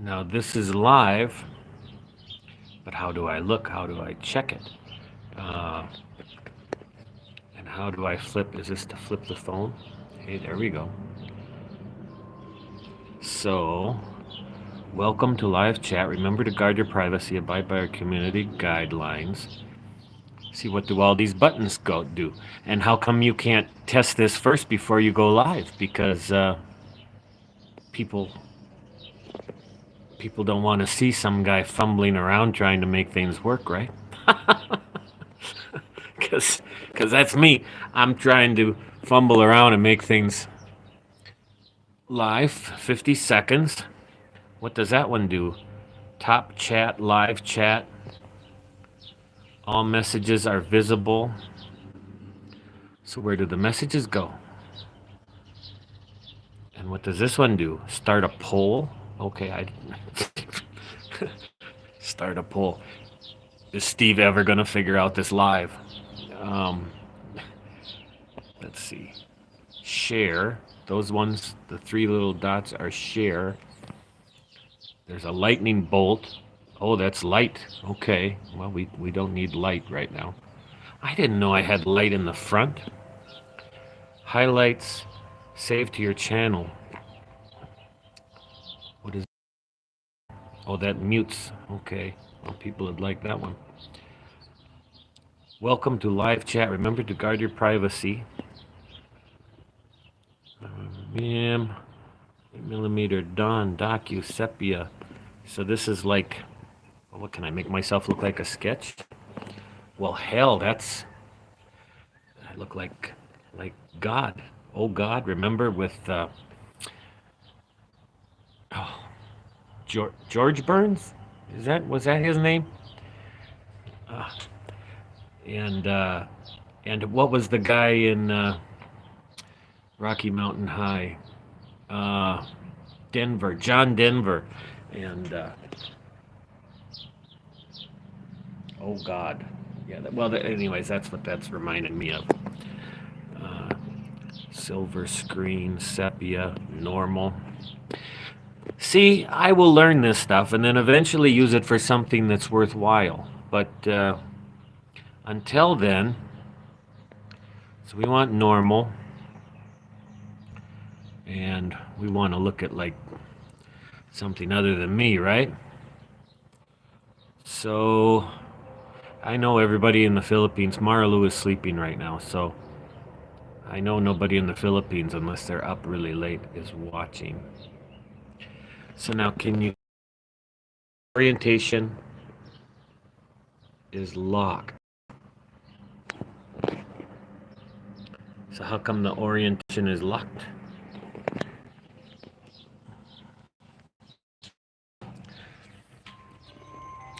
Now this is live, but how do I look? How do I check it? Uh, and how do I flip? Is this to flip the phone? Hey, there we go. So, welcome to live chat. Remember to guard your privacy, abide by our community guidelines. See, what do all these buttons go do? And how come you can't test this first before you go live? Because people people don't want to see some guy fumbling around trying to make things work, right? Because that's me. I'm trying to fumble around and make things live. 50 seconds. What does that one do? Top chat, live chat. All messages are visible. So where do the messages go? And what does this one do? Start a poll. Okay, I start a poll. Is Steve ever gonna figure out this live? Um, let's see. Share. Those ones, the three little dots are share. There's a lightning bolt. Oh, that's light. Okay. Well, we don't need light right now. I didn't know I had light in the front. Highlights. Save to your channel. What is? Oh, that mutes. Okay. Well, people would like that one. Welcome to live chat. Remember to guard your privacy. Bam. 8mm Dawn Docu Sepia. So this is like, what can I make myself look like a sketch? Well, hell, I look like God. Oh God, remember with oh, George Burns? Was that his name? Uh, and what was the guy in Rocky Mountain High? Denver, John Denver, and oh God, yeah. Anyways, that's what that's reminding me of. Uh, Silver screen, sepia, normal. See, I will learn this stuff and then eventually use it for something that's worthwhile. But until then, so we want normal, and we want to look at like something other than me, right? So I know everybody in the Philippines. Marilu is sleeping right now, so I know nobody in the Philippines, unless they're up really late, is watching. So now can you, orientation is locked. So how come the orientation is locked?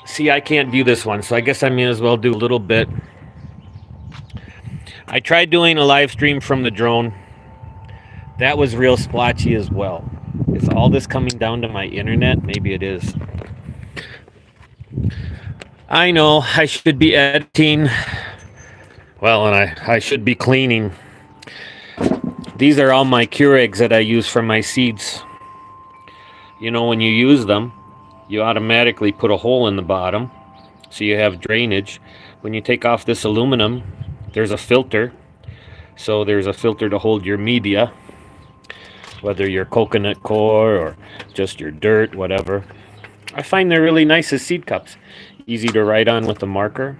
See, I can't view this one, so I guess I may as well do a little bit. I tried doing a live stream from the drone. That was real splotchy as well. Is all this coming down to my internet? Maybe it is. I know I should be editing. Well, and I should be cleaning. These are all my Keurigs that I use for my seeds. You know, when you use them, you automatically put a hole in the bottom, so you have drainage. When you take off this aluminum, there's a filter. So there's a filter to hold your media, whether your coconut core or just your dirt, whatever. I find they're really nice as seed cups. Easy to write on with a marker.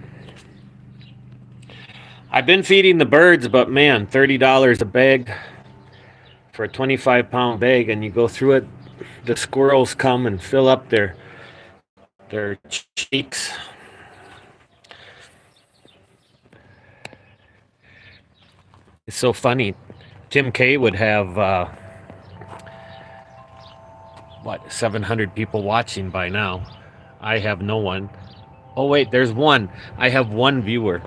I've been feeding the birds, but man, $30 a bag for a 25-pound bag, and you go through it, the squirrels come and fill up their cheeks. It's so funny. Tim K would have 700 people watching by now. I have no one. Oh wait, there's one. I have one viewer.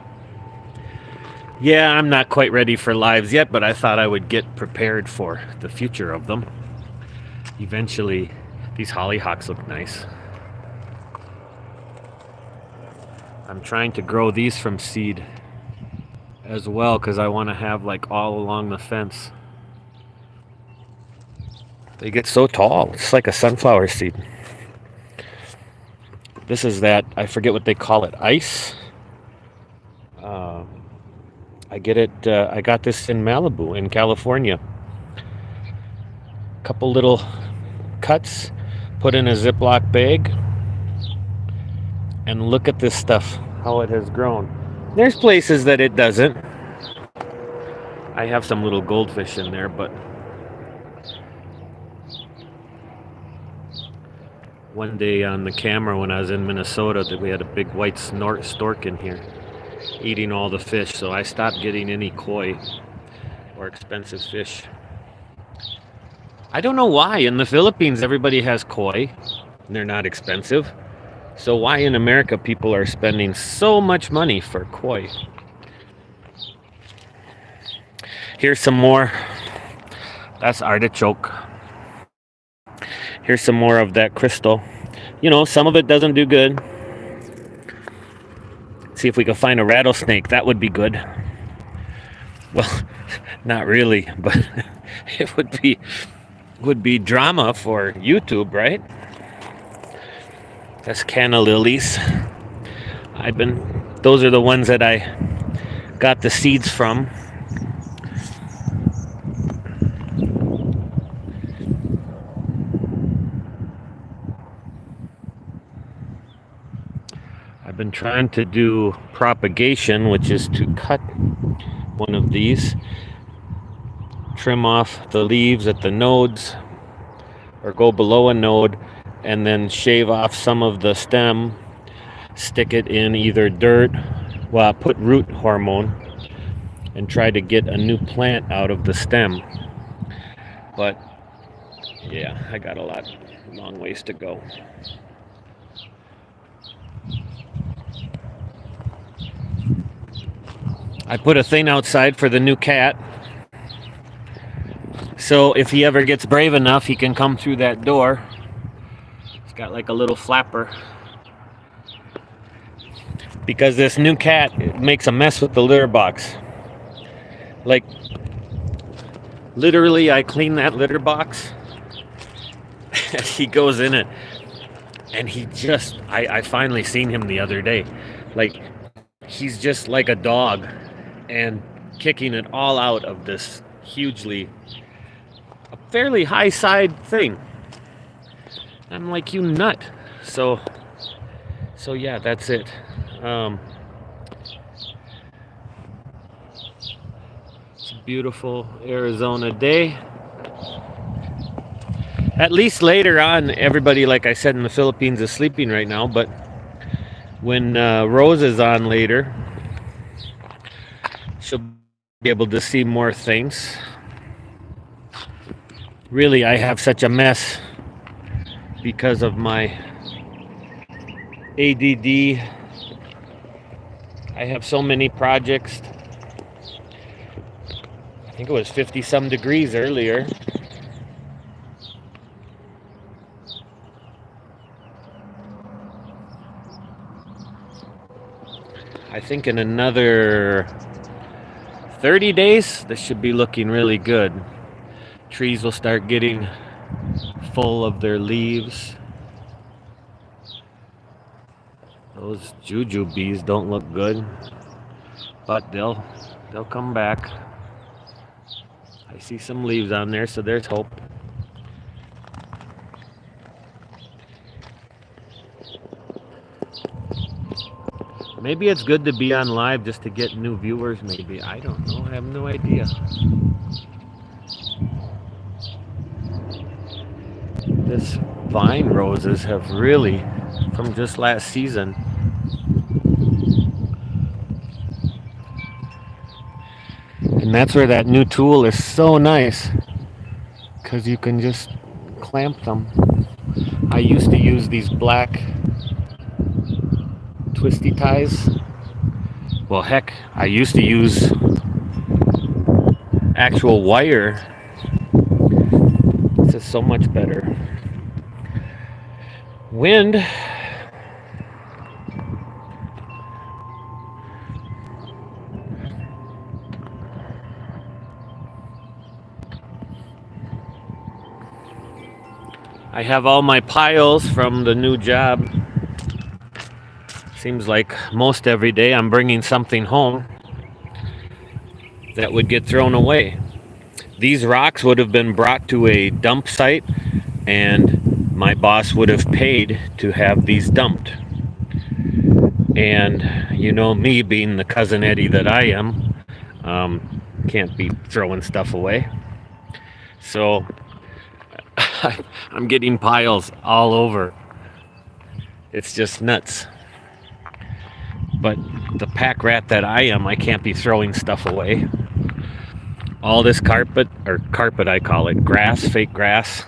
Yeah, I'm not quite ready for lives yet, but I thought I would get prepared for the future of them. Eventually, these hollyhocks look nice. I'm trying to grow these from seed as well, because I want to have like all along the fence. They get so tall. It's like a sunflower seed. This is that, I forget what they call it, ice. Uh, I got this in Malibu, in California. Couple little cuts, put in a Ziploc bag, and look at this stuff, how it has grown. There's places that it doesn't. I have some little goldfish in there, but one day on the camera when I was in Minnesota, that we had a big white stork in here eating all the fish, so I stopped getting any koi or expensive fish. I don't know why. In the Philippines, everybody has koi, and they're not expensive. So why in America people are spending so much money for koi? Here's some more. That's artichoke. Here's some more of that crystal. You know, some of it doesn't do good. See if we can find a rattlesnake. That would be good. Well, not really, but it would be drama for YouTube, right? That's canna lilies. Those are the ones that I got the seeds from. I've been trying to do propagation, which is to cut one of these, trim off the leaves at the nodes, or go below a node, and then shave off some of the stem, stick it in either dirt, put root hormone, and try to get a new plant out of the stem. But yeah, I got a long ways to go. I put a thing outside for the new cat, so if he ever gets brave enough, he can come through that door. It's got like a little flapper. Because this new cat makes a mess with the litter box. Like, literally, I clean that litter box, and he goes in it, and I finally seen him the other day. Like, he's just like a dog, and kicking it all out of this a fairly high side thing. I'm like, you nut. So yeah, that's it. It's a beautiful Arizona day. At least later on, everybody, like I said, in the Philippines is sleeping right now, but when Rose is on later, she'll be able to see more things. Really, I have such a mess because of my ADD. I have so many projects. I think it was 50 some degrees earlier. I think in another 30 days, this should be looking really good. Trees will start getting full of their leaves. Those juju bees don't look good, but they'll come back. I see some leaves on there, so there's hope. Maybe it's good to be on live just to get new viewers, maybe. I don't know. I have no idea. This vine roses have really, from just last season, and that's where that new tool is so nice, because you can just clamp them. I used to use these black twisty ties. Well, heck, I used to use actual wire. This is so much better. Wind. I have all my piles from the new job Seems like most every day I'm bringing something home that would get thrown away. These rocks would have been brought to a dump site, and my boss would have paid to have these dumped. And you know me, being the cousin Eddie that I am, can't be throwing stuff away. So I'm getting piles all over. It's just nuts. But the pack rat that I am, I can't be throwing stuff away. All this carpet I call it, grass, fake grass,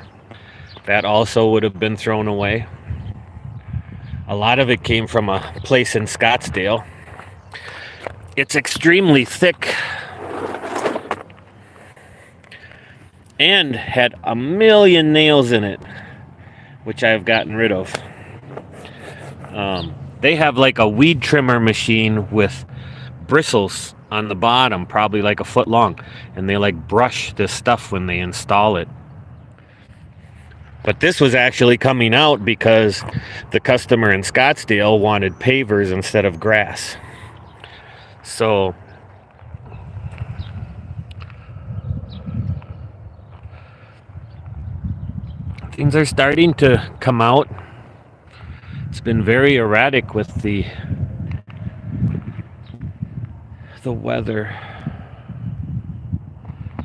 that also would have been thrown away. A lot of it came from a place in Scottsdale. It's extremely thick and had a million nails in it, which I've gotten rid of. They have like a weed trimmer machine with bristles on the bottom, probably like a foot long, and they like brush this stuff when they install it. But this was actually coming out because the customer in Scottsdale wanted pavers instead of grass. So things are starting to come out. It's been very erratic with the weather.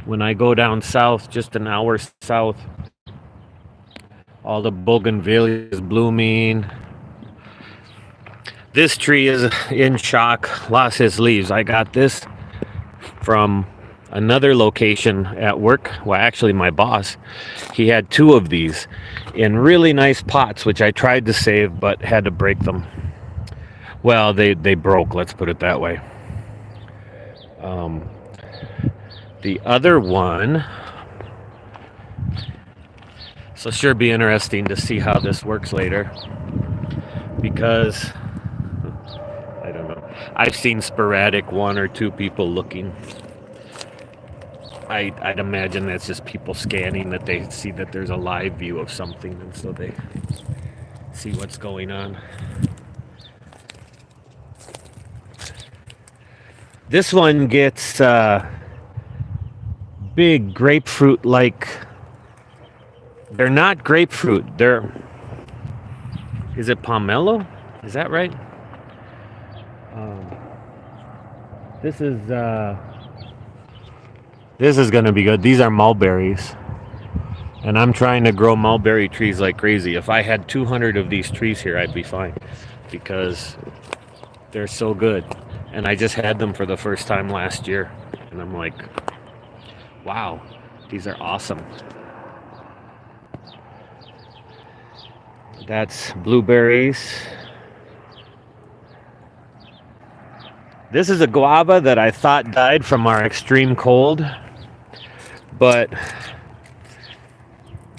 When I go down south, just an hour south, all the bougainvillea is blooming. This tree is in shock, lost his leaves. I got this from another location at work. Well, actually my boss, he had 2 of these in really nice pots, which I tried to save but had to break them. Well, they broke, let's put it that way. The other one, so sure be interesting to see how this works later, because I don't know, I've seen sporadic 1 or 2 people looking. I'd imagine that's just people scanning, that they see that there's a live view of something, and so they see what's going on. This one gets big grapefruit like. They're not grapefruit. Is it pomelo? Is that right? This is going to be good. These are mulberries. And I'm trying to grow mulberry trees like crazy. If I had 200 of these trees here, I'd be fine, because they're so good. And I just had them for the first time last year. And I'm like, wow, these are awesome. That's blueberries. This is a guava that I thought died from our extreme cold, but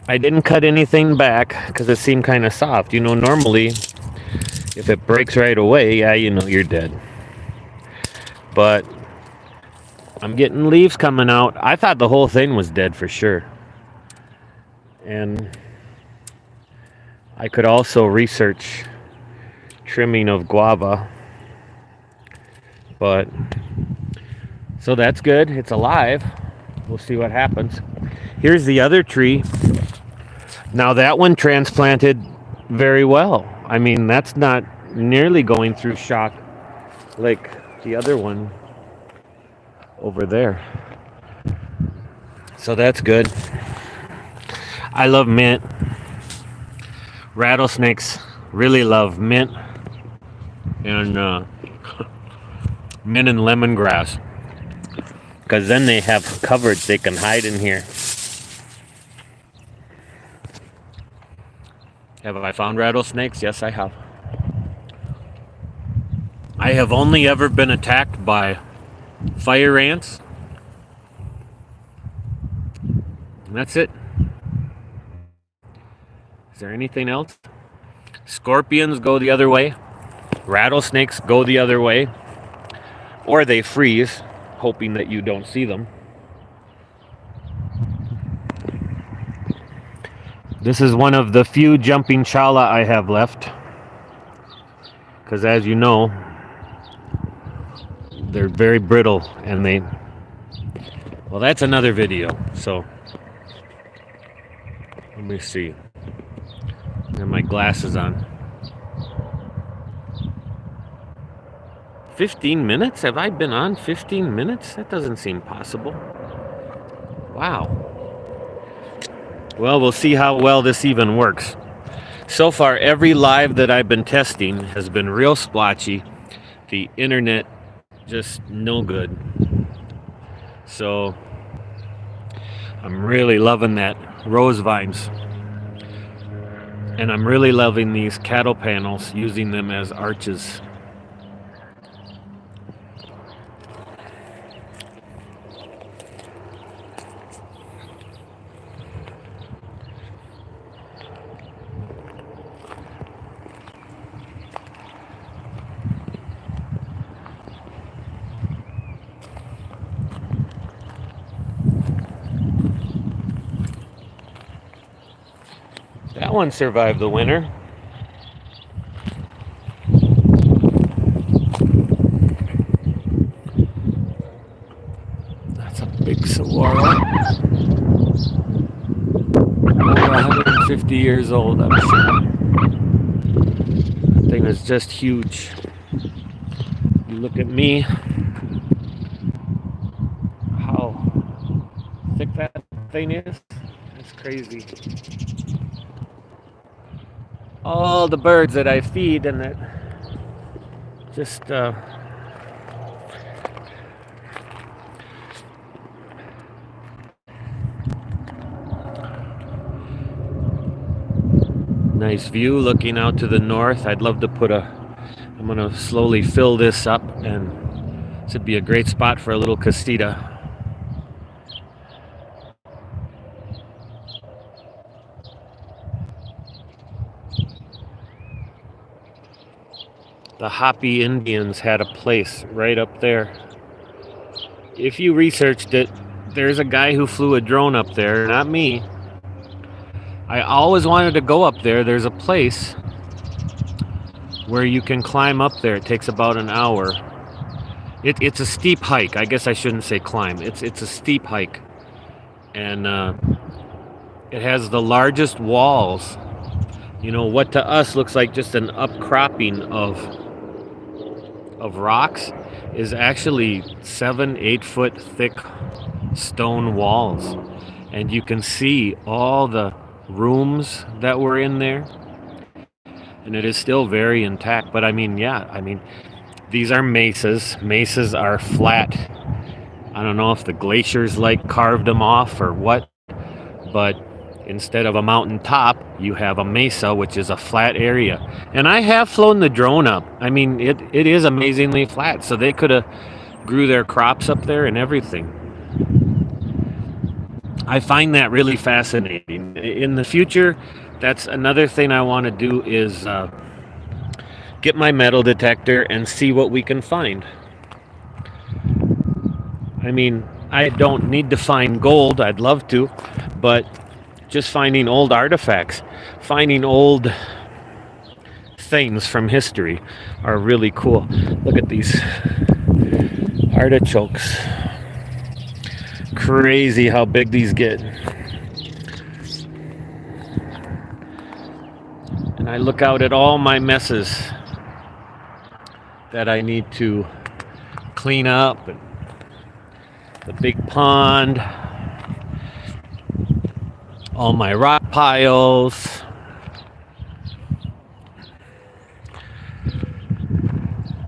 I didn't cut anything back because it seemed kind of soft. You know, normally if it breaks right away, yeah, you know you're dead. But I'm getting leaves coming out. I thought the whole thing was dead for sure. And I could also research trimming of guava. But so that's good. It's alive. We'll see what happens. Here's the other tree. Now that one transplanted very well. I mean, that's not nearly going through shock like the other one over there. So that's good. I love mint. Rattlesnakes really love mint and mint and lemongrass, because then they have coverage. They can hide in here. Have I found rattlesnakes? Yes, I have. I have only ever been attacked by fire ants. And that's it. Is there anything else? Scorpions go the other way. Rattlesnakes go the other way. Or they freeze, hoping that you don't see them. This is one of the few jumping chala I have left, because as you know, they're very brittle, and well, that's another video. So let me see. I have my glasses on. 15 minutes? Have I been on 15 minutes? That doesn't seem possible. Wow. Well, we'll see how well this even works. So far, every live that I've been testing has been real splotchy. The internet just no good. So I'm really loving that rose vines. And I'm really loving these cattle panels, using them as arches. That one survived the winter. That's a big saguaro. Over 150 years old, I'm sure. That thing is just huge. You look at me, how thick that thing is. It's crazy. All the birds that I feed and that just nice view looking out to the north. I'd love to I'm gonna slowly fill this up, and this would be a great spot for a little casita. The Hopi Indians had a place right up there. If you researched it, there's a guy who flew a drone up there, not me. I always wanted to go up there. There's a place where you can climb up there. It takes about an hour. It's a steep hike. I guess I shouldn't say climb. It's a steep hike. And it has the largest walls. You know, what to us looks like just an upcropping of rocks is actually 7-8 foot thick stone walls, and you can see all the rooms that were in there, and it is still very intact. But I mean, these are mesas. Mesas are flat. I don't know if the glaciers carved them off or what, but instead of a mountain top, you have a mesa, which is a flat area. And I have flown the drone up. I mean, it is amazingly flat, so they could have grew their crops up there and everything. I find that really fascinating. In the future, that's another thing I want to do is get my metal detector and see what we can find. I mean, I don't need to find gold. I'd love to, but just finding old artifacts, finding old things from history are really cool. Look at these artichokes. Crazy how big these get. And I look out at all my messes that I need to clean up, and the big pond, all my rock piles.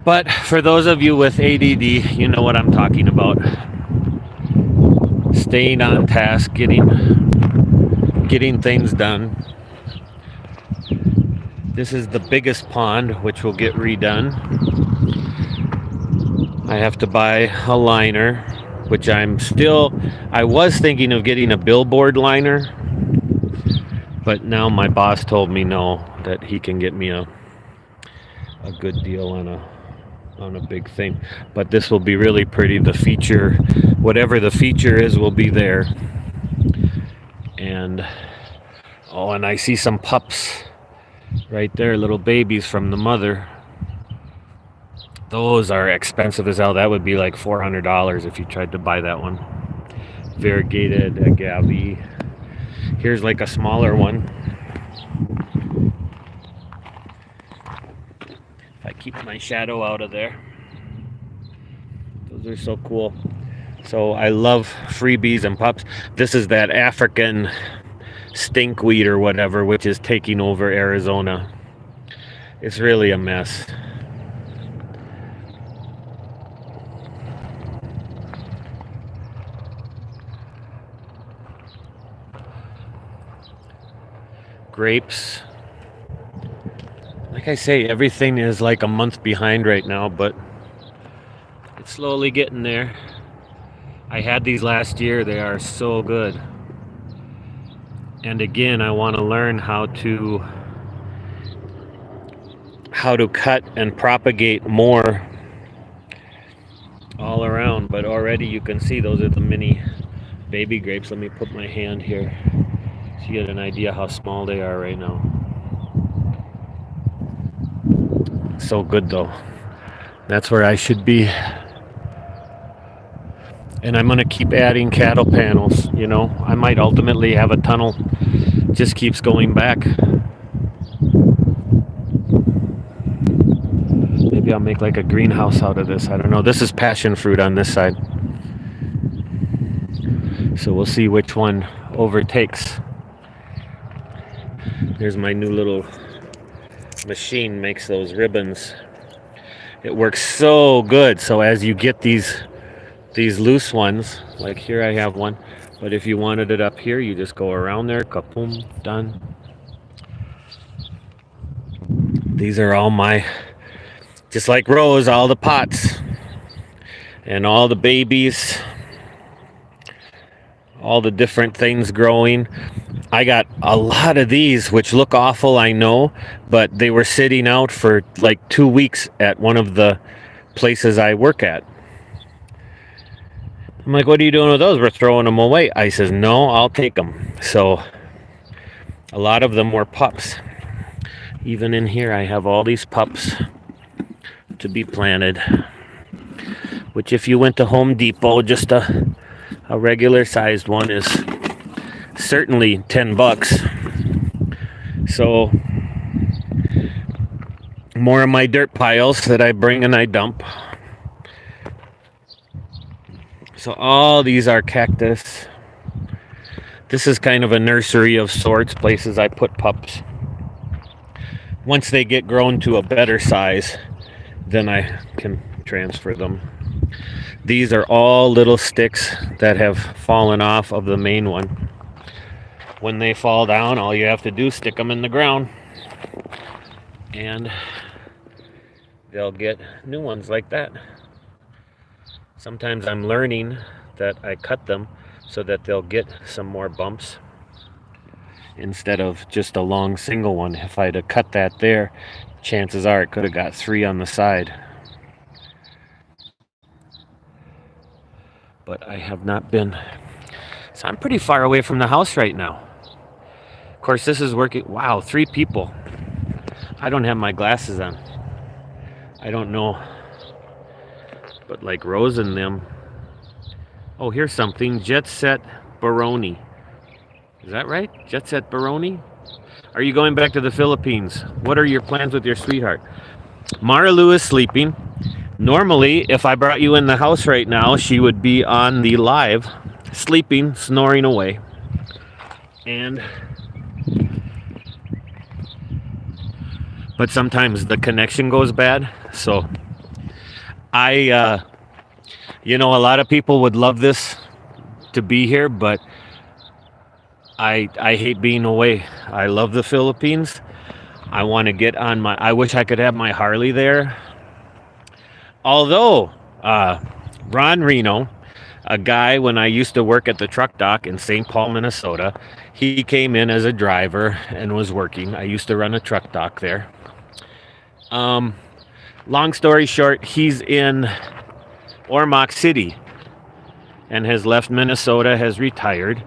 But for those of you with ADD, you know what I'm talking about. Staying on task, getting things done. This is the biggest pond, which will get redone. I have to buy a liner, which I was thinking of getting a billboard liner, but now my boss told me no, that he can get me a good deal on a big thing. But this will be really pretty. The feature, whatever the feature is, will be there. And I see some pups right there, little babies from the mother. Those are expensive as hell. That would be like $400 if you tried to buy that one. Variegated agave. Here's like a smaller one. If I keep my shadow out of there. Those are so cool. So I love freebies and pups. This is that African stinkweed or whatever, which is taking over Arizona. It's really a mess. Grapes. Like I say, everything is like a month behind right now, but it's slowly getting there. I had these last year. They are so good. And again, I want to learn how to cut and propagate more all around. But already you can see those are the mini baby grapes. Let me put my hand here so you get an idea how small they are right now. So good though. That's where I should be. And I'm going to keep adding cattle panels, you know. I might ultimately have a tunnel. Just keeps going back. Maybe I'll make like a greenhouse out of this. I don't know. This is passion fruit on this side. So we'll see which one overtakes. There's my new little machine, makes those ribbons. It works so good. So as you get these loose ones, like here I have one, but if you wanted it up here, you just go around there, kapoom, done. These are all my, just like Rose, all the pots and all the babies, all the different things growing. I got a lot of these, which look awful, I know, but they were sitting out for like 2 weeks at one of the places I work at. I'm like, what are you doing with those? We're throwing them away. I says, no, I'll take them. So a lot of them were pups. Even in here, I have all these pups to be planted, which if you went to Home Depot, just a regular sized one is certainly $10. So more of my dirt piles that I bring and I dump. So all these are cactus. This is kind of a nursery of sorts, places I put pups. Once they get grown to a better size, then I can transfer them. These are all little sticks that have fallen off of the main one. When they fall down, all you have to do is stick them in the ground, and they'll get new ones like that. Sometimes I'm learning that I cut them so that they'll get some more bumps instead of just a long single one. If I'd have cut that there, chances are it could have got 3 on the side. But I have not been. So I'm pretty far away from the house right now. Of course, this is working. Wow, 3 people. I don't have my glasses on. I don't know. But like Rose and them. Oh, here's something. Jet Set Baroni. Is that right? Jet Set Baroni? Are you going back to the Philippines? What are your plans with your sweetheart? Mara Lou is sleeping. Normally, if I brought you in the house right now, she would be on the live, sleeping, snoring away. But sometimes the connection goes bad. So a lot of people would love this to be here, but I hate being away. I love the Philippines. I want to get on I wish I could have my Harley there. Although, Ron Reno, a guy when I used to work at the truck dock in St. Paul, Minnesota, he came in as a driver and was working. I used to run a truck dock there. Long story short, he's in Ormoc City and has left Minnesota, has retired,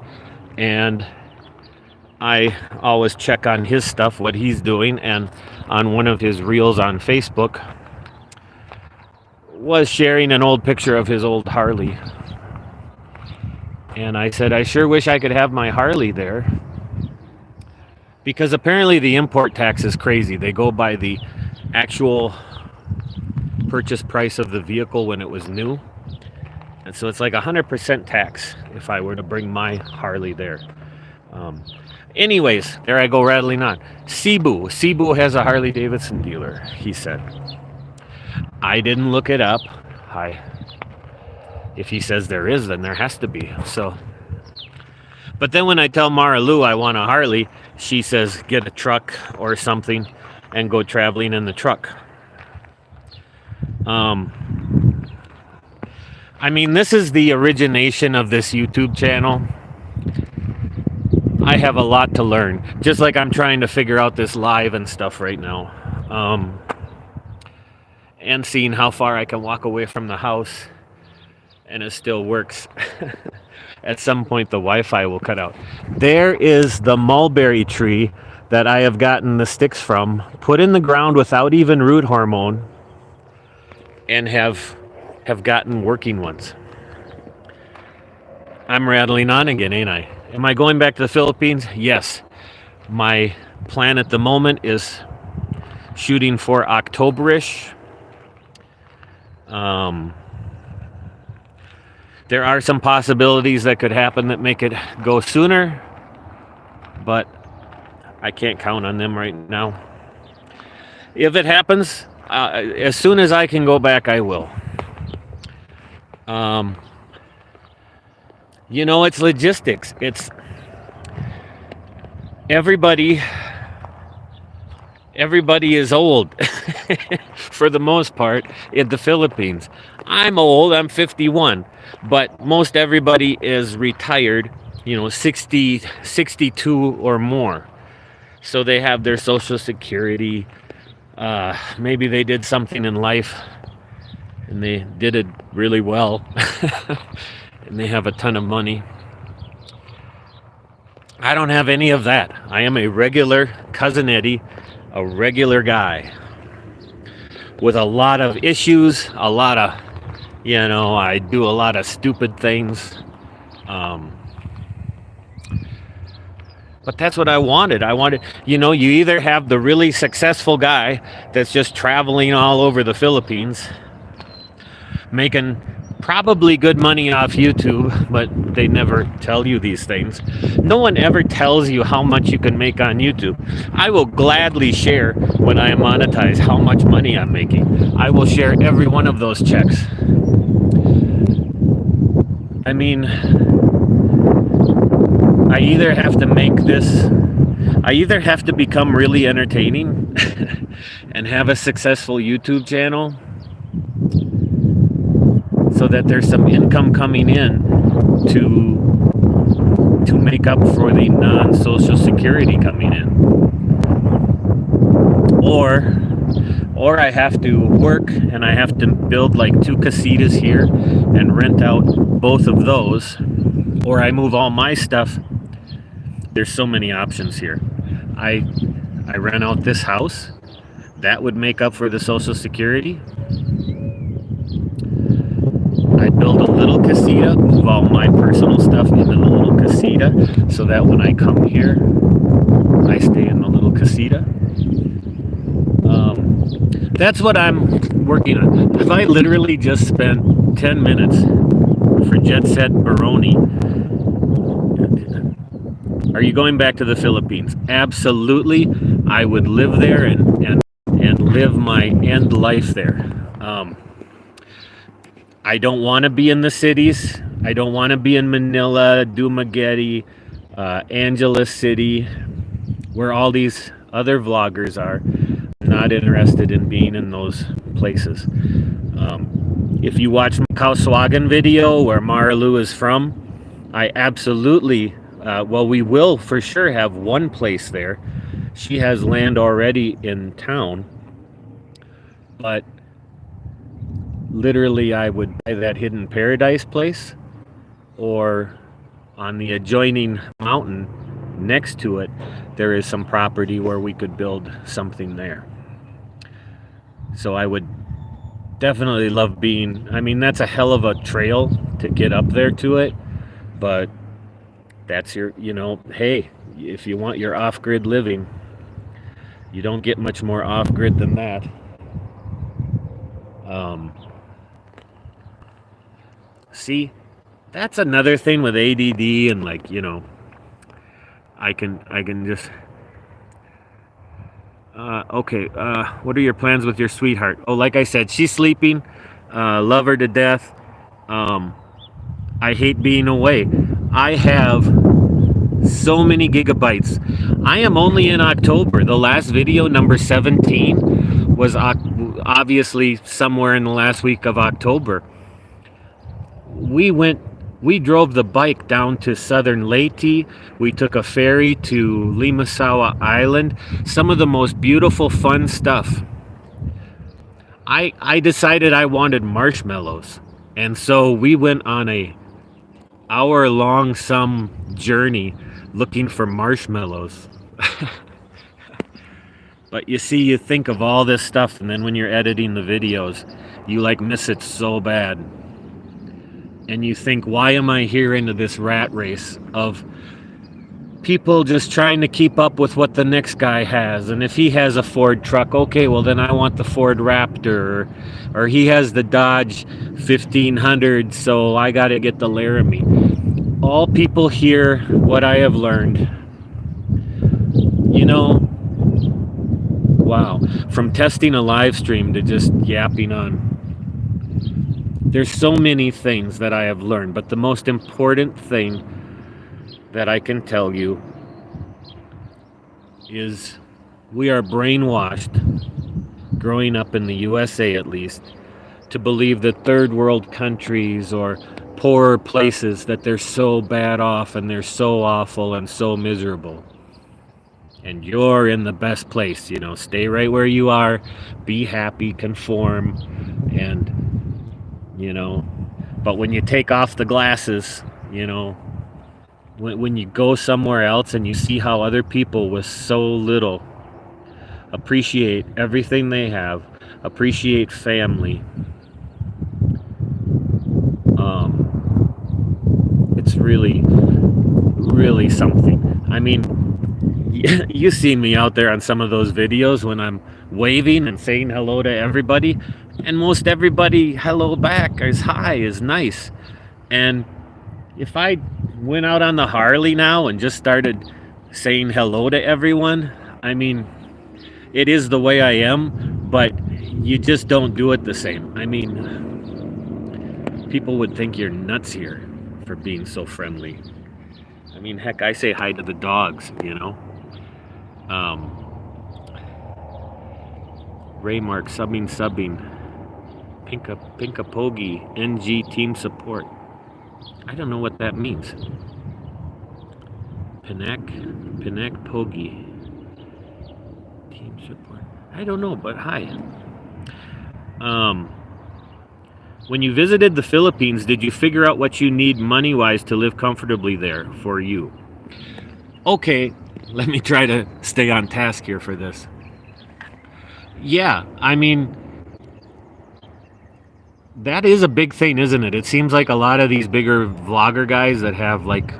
and I always check on his stuff, what he's doing, and on one of his reels on Facebook, was sharing an old picture of his old Harley. And I said, I sure wish I could have my Harley there. Because apparently the import tax is crazy. They go by the actual purchase price of the vehicle when it was new. And so it's like 100% tax if I were to bring my Harley there. Anyways, there I go rattling on. Cebu. Cebu has a Harley Davidson dealer, he said. I didn't look it up. If he says there is, then there has to be. So, but then when I tell Mara Lou I want a Harley, she says get a truck or something and go traveling in the truck. I mean, this is the origination of this YouTube channel. I have a lot to learn, just like I'm trying to figure out this live and stuff right now. And seeing how far I can walk away from the house and it still works. At some point the Wi-Fi will cut out. There is the mulberry tree that I have gotten the sticks from, put in the ground without even root hormone, and have gotten working ones. I'm rattling on again, ain't I? Am I going back to the Philippines? Yes. My plan at the moment is shooting for Octoberish. There are some possibilities that could happen that make it go sooner, but I can't count on them right now. If it happens, as soon as I can go back, I will. It's logistics. It's everybody is old for the most part in the Philippines. I'm old, I'm 51, but most everybody is retired, 60, 62 or more. So they have their Social Security. Maybe they did something in life and they did it really well. And they have a ton of money. I don't have any of that. I am a regular Cousin Eddie, a regular guy with a lot of issues, a lot of, I do a lot of stupid things. But that's what I wanted. You either have the really successful guy that's just traveling all over the Philippines, making probably good money off YouTube, but they never tell you these things. No one ever tells you how much you can make on YouTube. I will gladly share when I am monetized how much money I'm making. I will share every one of those checks. I mean, I either have to become really entertaining and have a successful YouTube channel so that there's some income coming in to make up for the non-Social Security coming in. Or I have to work and I have to build like 2 casitas here and rent out both of those, or I move all my stuff. There's so many options here. I rent out this house. That would make up for the Social Security. I build a little casita, move all my personal stuff into the little casita so that when I come here, I stay in the little casita. That's what I'm working on. If I literally just spent 10 minutes for Jet Set Baroni, are you going back to the Philippines? Absolutely. I would live there and live my end life there. I don't want to be in the cities. I don't want to be in Manila, Dumaguete, Angeles City, where all these other vloggers are. I'm not interested in being in those places. If you watch my Kauswagan video where Marilu is from, I absolutely, we will for sure have one place there. She has land already in town, but literally I would buy that hidden paradise place, or on the adjoining mountain next to it, there is some property where we could build something there. So I would definitely love being, I mean, that's a hell of a trail to get up there to it, but that's your, hey, if you want your off-grid living, you don't get much more off-grid than that. See, that's another thing with ADD and like, I can just okay, what are your plans with your sweetheart? Oh, like I said, she's sleeping. Love her to death. Um, I hate being away. I have so many gigabytes. I am only in October. The last video, number 17, was obviously somewhere in the last week of October. We drove the bike down to southern Leyte. We took a ferry to Limasawa Island. Some of the most beautiful, fun stuff. I decided I wanted marshmallows. And so we went on a hour-long some journey looking for marshmallows. But you see, you think of all this stuff, and then when you're editing the videos, you like miss it so bad. And you think, why am I here into this rat race of people just trying to keep up with what the next guy has? And if he has a Ford truck, okay, well then I want the Ford Raptor, or he has the Dodge 1500, so I got to get the Laramie. All people hear what I have learned. Wow, from testing a live stream to just yapping on. There's so many things that I have learned, but the most important thing that I can tell you is we are brainwashed, growing up in the USA at least, to believe that third world countries or poorer places, that they're so bad off and they're so awful and so miserable. And you're in the best place, stay right where you are, be happy, conform, and but when you take off the glasses, when you go somewhere else and you see how other people with so little appreciate everything they have, appreciate family, it's really, really something. I mean, you see me out there on some of those videos when I'm waving and saying hello to everybody, and most everybody hello back is hi, is nice. And if I went out on the Harley now and just started saying hello to everyone, I mean, it is the way I am, but you just don't do it the same. I mean, people would think you're nuts here for being so friendly. I mean, heck, I say hi to the dogs, Raymark subbing. Pinka Pogi, NG team support. I don't know what that means. Pinak Pogi, team support. I don't know, but hi. When you visited the Philippines, did you figure out what you need money-wise to live comfortably there for you? Okay, let me try to stay on task here for this. Yeah, I mean, that is a big thing, isn't it? It seems like a lot of these bigger vlogger guys that have like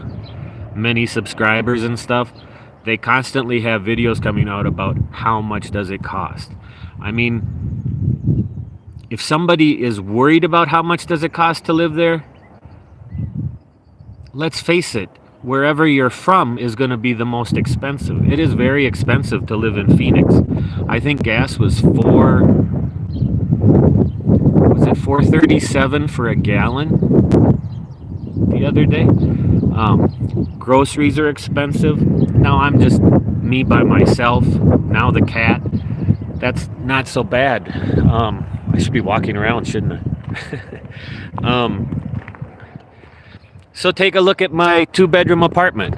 many subscribers and stuff, they constantly have videos coming out about how much does it cost. I mean, if somebody is worried about how much does it cost to live there, let's face it, wherever you're from is going to be the most expensive. It is very expensive to live in Phoenix. I think gas was $4.37 for a gallon the other day. Groceries are expensive. Now I'm just me by myself. Now the cat. That's not so bad. I should be walking around, shouldn't I? So take a look at my 2-bedroom apartment.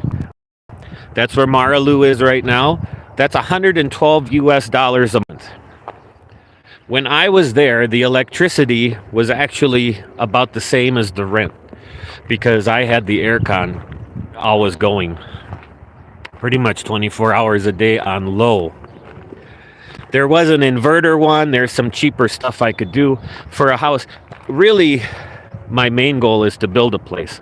That's where Marilu is right now. That's $112 US a month. When I was there, the electricity was actually about the same as the rent because I had the aircon always going pretty much 24 hours a day on low. There was an inverter one. There's some cheaper stuff I could do for a house. Really, my main goal is to build a place.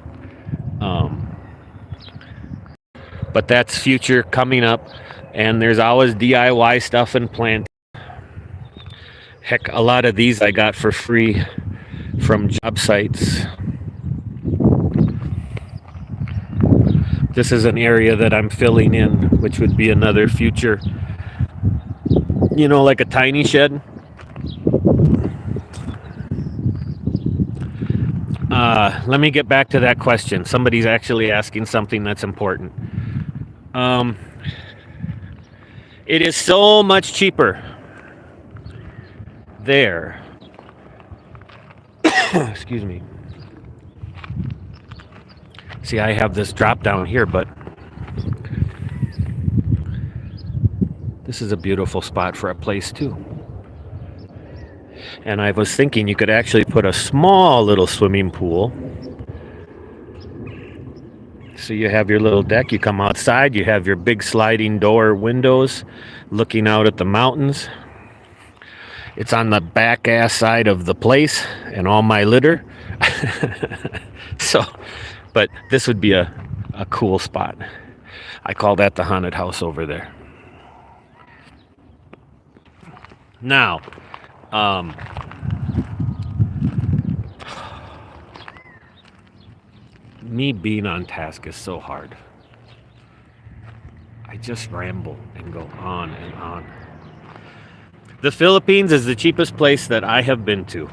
But that's future coming up. And there's always DIY stuff and plant. Heck, a lot of these I got for free from job sites. This is an area that I'm filling in, which would be another future, like a tiny shed. Let me get back to that question. Somebody's actually asking something that's important. It is so much cheaper there. Excuse me. See, I have this drop down here, but this is a beautiful spot for a place too. And I was thinking you could actually put a small little swimming pool. So you have your little deck, you come outside, you have your big sliding door windows looking out at the mountains. It's on the back ass side of the place and all my litter. But this would be a cool spot. I call that the haunted house over there. Now, me being on task is so hard. I just ramble and go on and on. The Philippines is the cheapest place that I have been to.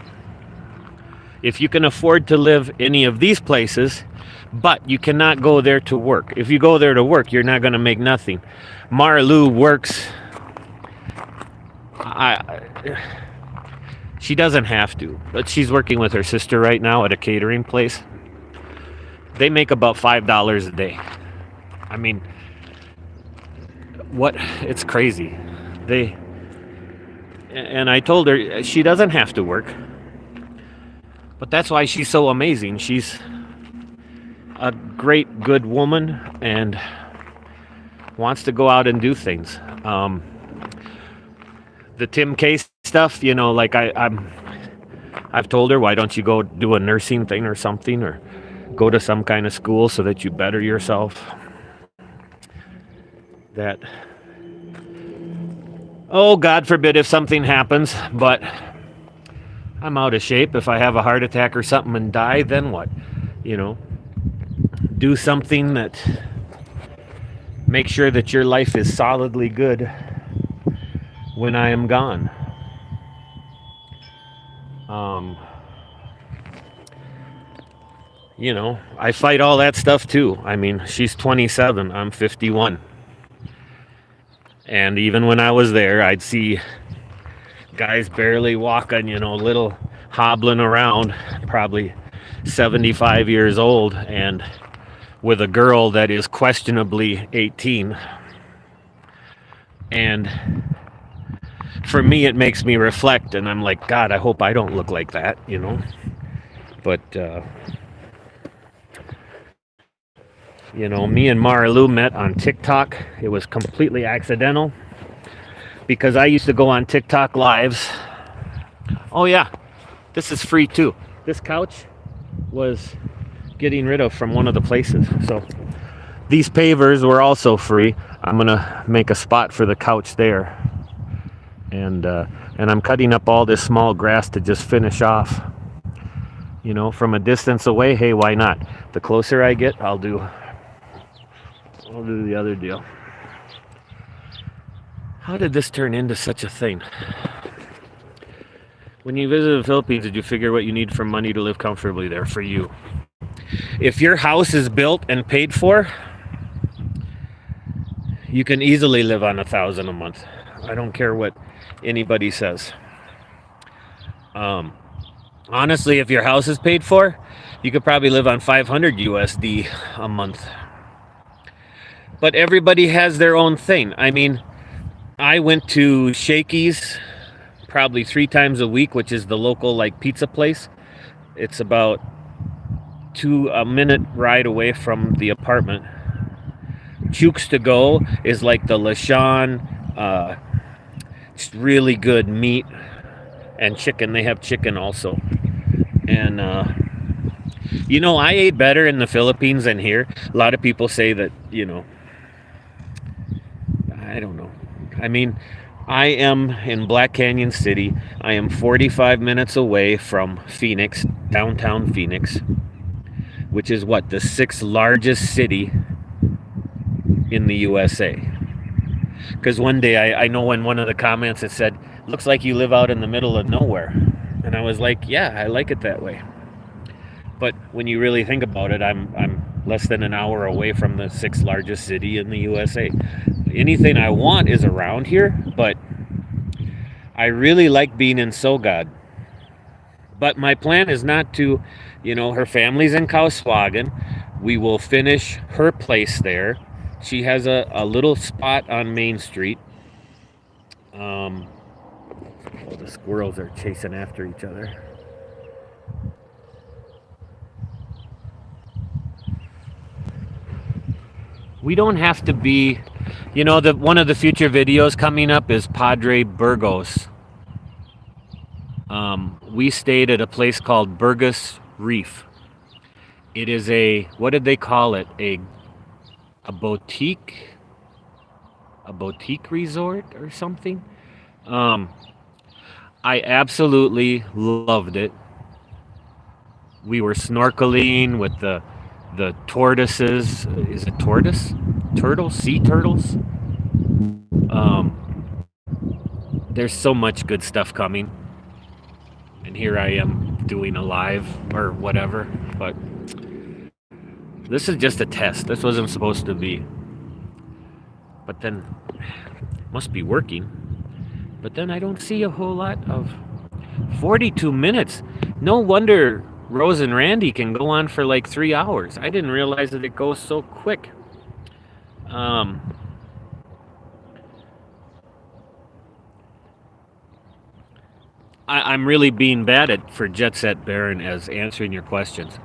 If you can afford to live any of these places, but you cannot go there to work. If you go there to work, you're not going to make nothing. Marilu works. She doesn't have to, but she's working with her sister right now at a catering place. They make about $5 a day. I mean, what? It's crazy. And I told her she doesn't have to work. But that's why she's so amazing. She's a great, good woman and wants to go out and do things. The Tim K stuff, like I've told her, why don't you go do a nursing thing or something, or go to some kind of school so that you better yourself. That, oh, God forbid if something happens, but I'm out of shape. If I have a heart attack or something and die, then what? Do something that makes sure that your life is solidly good when I am gone. I fight all that stuff too. I mean, she's 27, I'm 51. And even when I was there, I'd see guys barely walking, little hobbling around, probably 75 years old, and with a girl that is questionably 18. And for me, it makes me reflect, and I'm like, God, I hope I don't look like that, But, me and Marilu met on TikTok. It was completely accidental because I used to go on TikTok lives. Oh yeah, this is free too. This couch was getting rid of from one of the places. So these pavers were also free. I'm gonna make a spot for the couch there. And I'm cutting up all this small grass to just finish off. From a distance away, hey, why not? The closer I get, I'll do the other deal. How did this turn into such a thing? When you visit the Philippines, did you figure what you need for money to live comfortably there for you? If your house is built and paid for, you can easily live on $1,000 a month. I don't care what anybody says. Honestly, if your house is paid for, you could probably live on 500 USD a month. But everybody has their own thing. I mean, I went to Shakey's probably 3 times a week, which is the local pizza place. It's about a minute ride away from the apartment. Chooks to Go is like the LaShawn It's really good meat and chicken. They have chicken also. And I ate better in the Philippines than here. A lot of people say that, I don't know. I mean, I am in Black Canyon City. I am 45 minutes away from Phoenix, downtown Phoenix, which is what, the sixth largest city in the USA. Because one day I know in one of the comments it said, looks like you live out in the middle of nowhere. And I was like, yeah, I like it that way. But when you really think about it, I'm less than an hour away from the sixth largest city in the USA. Anything I want is around here, but I really like being in Sogod. But my plan is not to, her family's in Kauswagen. We will finish her place there. She has a little spot on Main Street. The squirrels are chasing after each other. We don't have to be, one of the future videos coming up is Padre Burgos. We stayed at a place called Burgos Reef. It is what did they call it? A boutique resort or something. I absolutely loved it. We were snorkeling with the tortoises. Is it tortoise? Turtles? Sea turtles? There's so much good stuff coming. And here I am doing a live or whatever. But this is just a test. This wasn't supposed to be. But then, must be working. But then I don't see a whole lot of 42 minutes. No wonder Rose and Randy can go on for like 3 hours. I didn't realize that it goes so quick. I'm really being bad for Jet Set Baron as answering your questions.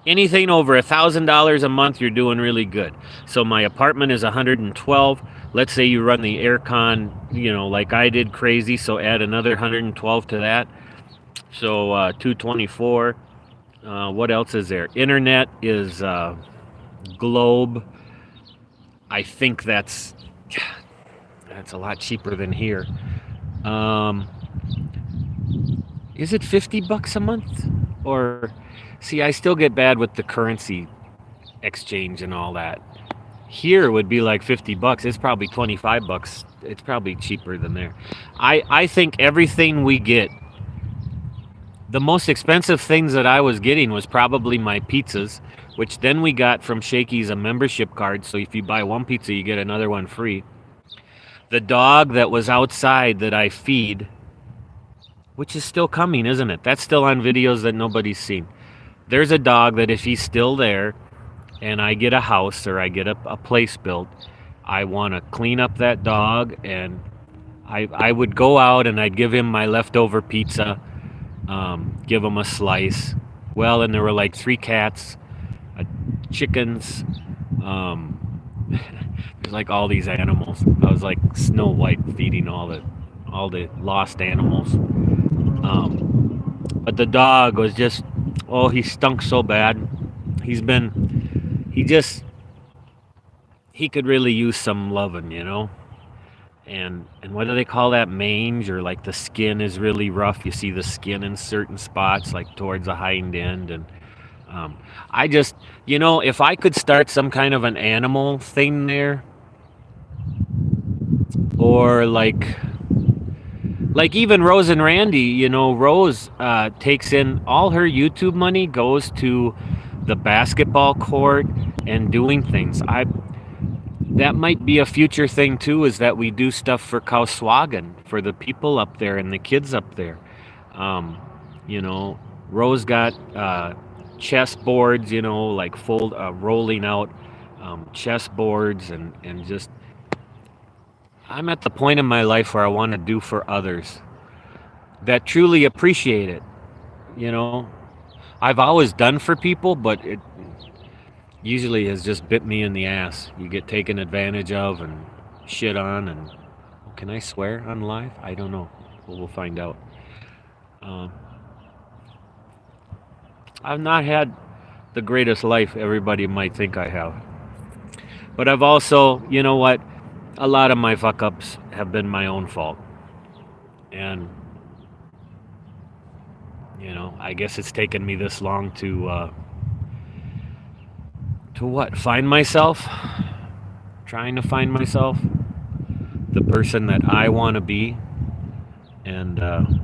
Anything over $1,000 a month, you're doing really good. So my apartment is 112. Let's say you run the aircon, like I did, crazy. So add another 112 to that. So 224. What else is there? Internet is Globe. I think that's a lot cheaper than here. Is it $50 a month? Or see, I still get bad with the currency exchange and all that. Here would be like $50. It's probably $25. It's probably cheaper than there. I think everything we get, the most expensive things that I was getting was probably my pizzas, which then we got from Shakey's a membership card. So if you buy one pizza, you get another one free. The dog that was outside that I feed, which is still coming, isn't it? That's still on videos that nobody's seen. There's a dog that if he's still there and I get a house or I get a place built, I want to clean up that dog, and I would go out and I'd give him my leftover pizza, give him a slice. Well, and there were like 3 cats, chickens, there's like all these animals. I was like Snow White feeding all the lost animals. But the dog was just, he stunk so bad. He could really use some loving, And what do they call that? Mange, or like the skin is really rough. You see the skin in certain spots, like towards the hind end. And I just, if I could start some kind of an animal thing there, or like even Rose and Randy, Rose takes in all her YouTube money, goes to the basketball court and doing things. That might be a future thing too, is that we do stuff for Kauswagen, for the people up there and the kids up there. Rose got chess boards, like rolling out chess boards, and just, I'm at the point in my life where I want to do for others that truly appreciate it. I've always done for people, but it usually has just bit me in the ass. You get taken advantage of and shit on, and Can I swear on live? I don't know. We'll find out. Um, I've not had the greatest life everybody might think I have. But I've also, you know what? A lot of my fuck ups have been my own fault. And, I guess it's taken me this long to what? Find myself? Trying to find myself? The person that I want to be. And, I'm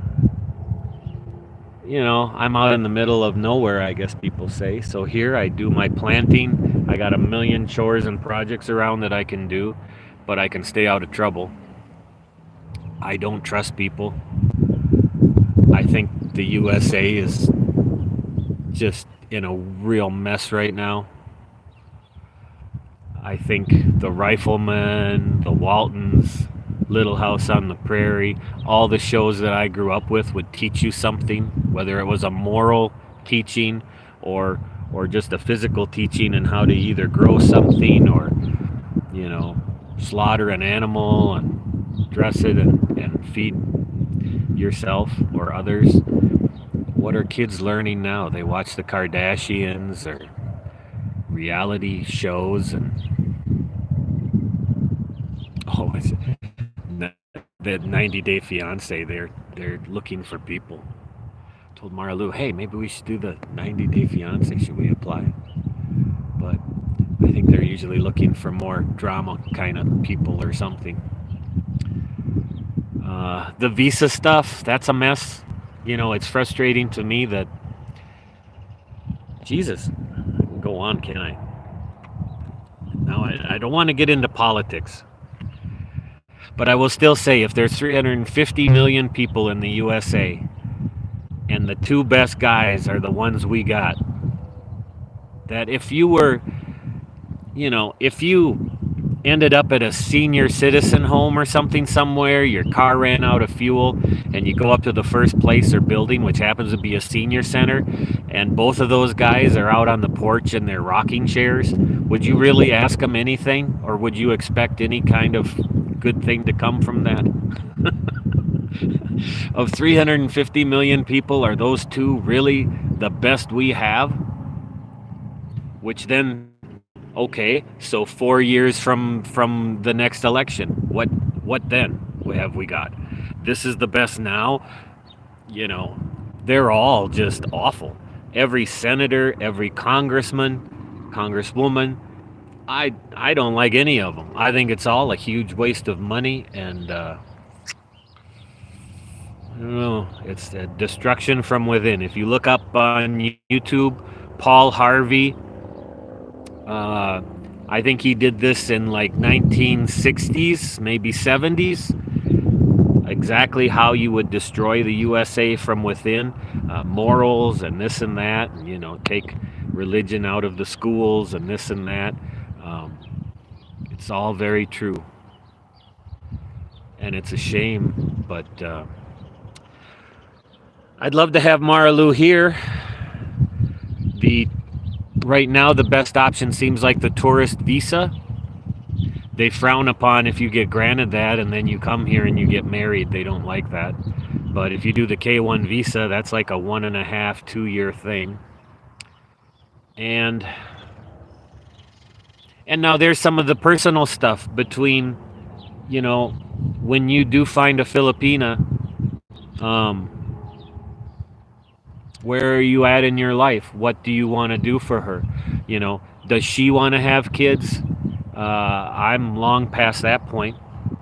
out in the middle of nowhere, I guess people say. So here I do my planting. I got a million chores and projects around that I can do, but I can stay out of trouble. I don't trust people. I think the USA is just in a real mess right now. I think the Riflemen, the Waltons, Little House on the Prairie, all the shows that I grew up with would teach you something, whether it was a moral teaching or just a physical teaching and how to either grow something or, slaughter an animal and dress it and feed yourself or others. What are kids learning now? They watch the Kardashians or reality shows and it's that 90-day fiance. They're looking for people. Told Mara Lou, hey, maybe we should do the 90-day fiance. Should we apply? But I think they're usually looking for more drama kind of people or something. The visa stuff, that's a mess. It's frustrating to me that, Jesus, go on, can I? Now, I don't want to get into politics, but I will still say if there's 350 million people in the USA and the two best guys are the ones we got, that if you were, if you ended up at a senior citizen home or something somewhere, your car ran out of fuel, and you go up to the first place or building, which happens to be a senior center, and both of those guys are out on the porch in their rocking chairs, would you really ask them anything, or would you expect any kind of good thing to come from that? Of 350 million people, are those two really the best we have? Which then, okay, so 4 years from the next election, what then have we got? This is the best now. They're all just awful. Every senator, every congressman, congresswoman, I don't like any of them. I think it's all a huge waste of money, and I don't know. It's a destruction from within. If you look up on YouTube, Paul Harvey, I think he did this in like 1960s, maybe 70s. Exactly how you would destroy the USA from within, morals and this and that, and, take religion out of the schools and this and that. It's all very true, and it's a shame. But I'd love to have Mara Lou here. Right now, the best option seems like the tourist visa. They frown upon if you get granted that and then you come here and you get married. They don't like that. But if you do the K1 visa, that's like a 1.5, 2-year thing. And now there's some of the personal stuff between, when you do find a Filipina, where are you at in your life? What do you want to do for her? Does she want to have kids? I'm long past that point.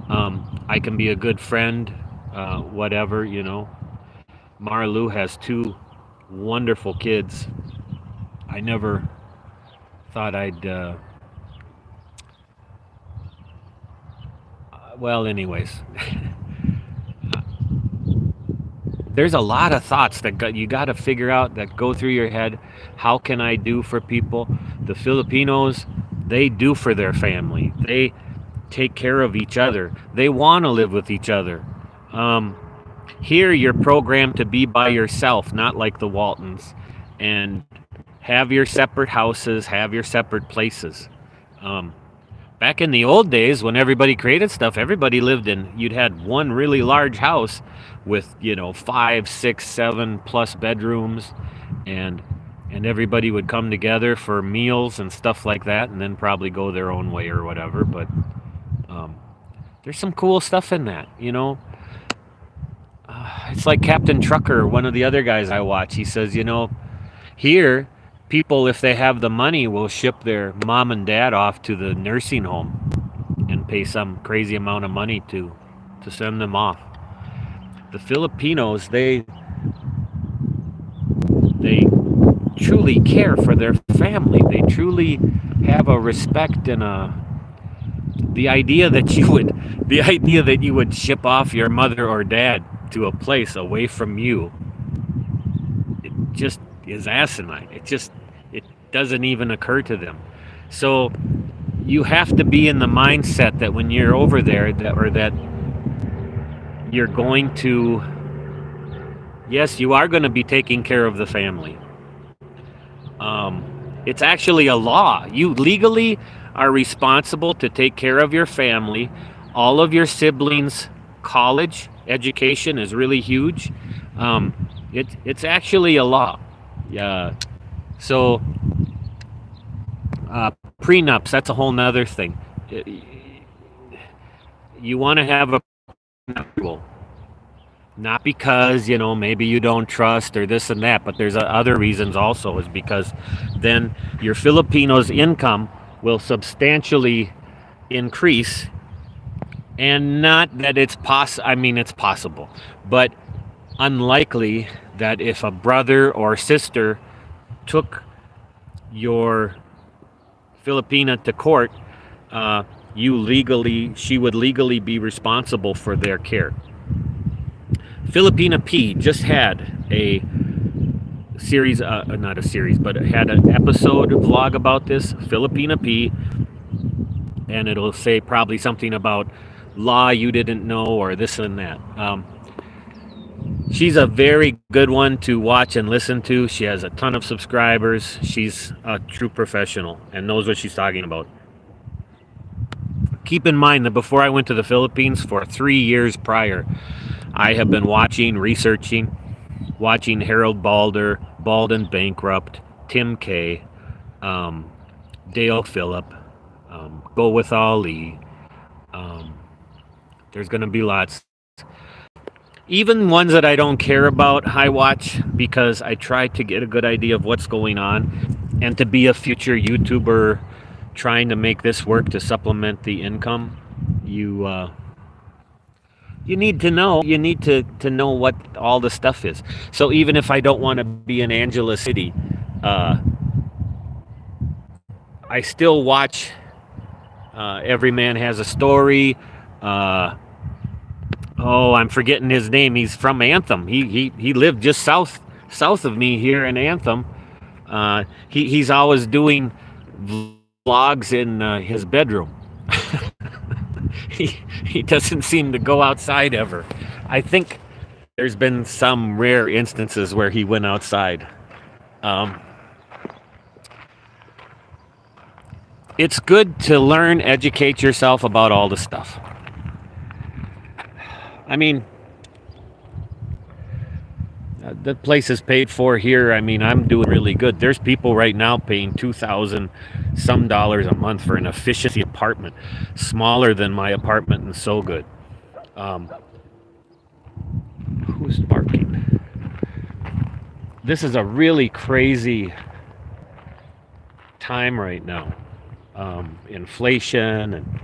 I can be a good friend, whatever, Mara Lou has 2 wonderful kids. I never thought I'd... well, anyways. There's a lot of thoughts that you got to figure out that go through your head. How can I do for people? The Filipinos, they do for their family. They take care of each other. They want to live with each other. Here, you're programmed to be by yourself, not like the Waltons, and have your separate houses, have your separate places. back in the old days when everybody created stuff, everybody lived in, you'd had one really large house with, 5, 6, 7 plus bedrooms, and everybody would come together for meals and stuff like that, and then probably go their own way or whatever. But um, there's some cool stuff in that. It's like Captain Trucker, one of the other guys I watch. He says, here, people, if they have the money, will ship their mom and dad off to the nursing home and pay some crazy amount of money to send them off. The Filipinos, they truly care for their family. They truly have a respect and the idea that you would ship off your mother or dad to a place away from you, it just is asinine. It doesn't even occur to them. So you have to be in the mindset that when you're over there, that you're going to, yes, you are going to be taking care of the family. It's actually a law. You legally are responsible to take care of your family. All of your siblings' college education is really huge. It's actually a law. Yeah. So prenups, that's a whole nother thing. You want to have a rule. Not because, maybe you don't trust or this and that, but there's other reasons also, is because then your Filipinos' income will substantially increase. And not that it's it's possible, but unlikely that if a brother or sister took your Filipina to court, she would legally be responsible for their care. Filipina P just had a series, not a series, but it had an episode vlog about this, Filipina P, and it'll say probably something about law you didn't know or this and that. She's a very good one to watch and listen to. She has a ton of subscribers. She's a true professional and knows what she's talking about. Keep in mind that before I went to the Philippines, for 3 years prior, I have been watching Harold Balder, Bald and Bankrupt, Tim K, Dale Phillip, Go With Ali. There's going to be lots. Even ones that I don't care about, I watch because I try to get a good idea of what's going on, and to be a future YouTuber trying to make this work to supplement the income. You need to know. You need to know what all the stuff is. So even if I don't want to be in Angeles City, I still watch Every Man Has a Story. I'm forgetting his name. He's from Anthem. He lived just south of me here in Anthem. He's always doing vlogs in his bedroom. He doesn't seem to go outside ever. I think there's been some rare instances where he went outside. It's good to learn, educate yourself about all the stuff. I mean, the place is paid for here. I mean, I'm doing really good. There's people right now paying $2,000 some dollars a month for an efficiency apartment, smaller than my apartment, and so good. Who's barking? This is a really crazy time right now. Inflation and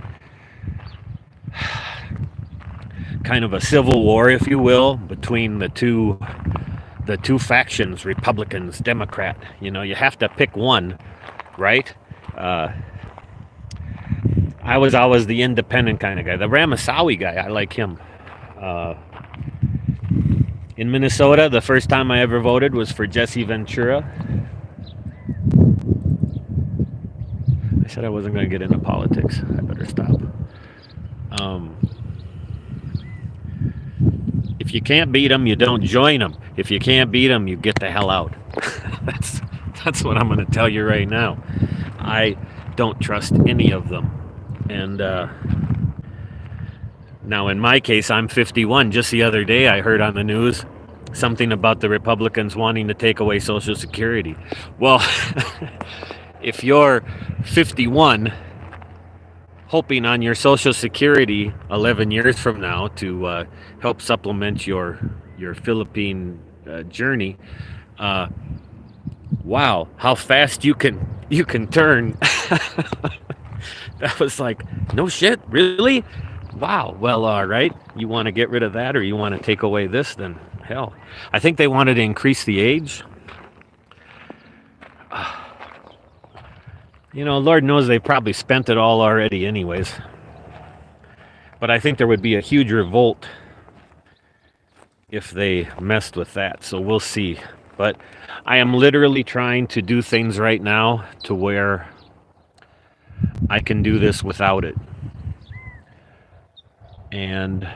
kind of a civil war, if you will, between the two factions, Republicans, Democrat. You have to pick one, right? I was always the independent kind of guy. The Ramasawi guy, I like him. In Minnesota, the first time I ever voted was for Jesse Ventura. I said I wasn't going to get into politics. I better stop. If you can't beat them, you don't join them. If you can't beat them, you get the hell out. That's what I'm going to tell you right now. I don't trust any of them. And now in my case, I'm 51. Just the other day, I heard on the news something about the Republicans wanting to take away Social Security. Well, if you're 51, hoping on your Social Security 11 years from now to help supplement your Philippine journey, wow, how fast you can turn. That was like, no shit, really? Wow. Well, all right. You want to get rid of that, or you want to take away this? Then hell, I think they wanted to increase the age. Lord knows they probably spent it all already, anyways. But I think there would be a huge revolt if they messed with that. So we'll see. But I am literally trying to do things right now to where I can do this without it. And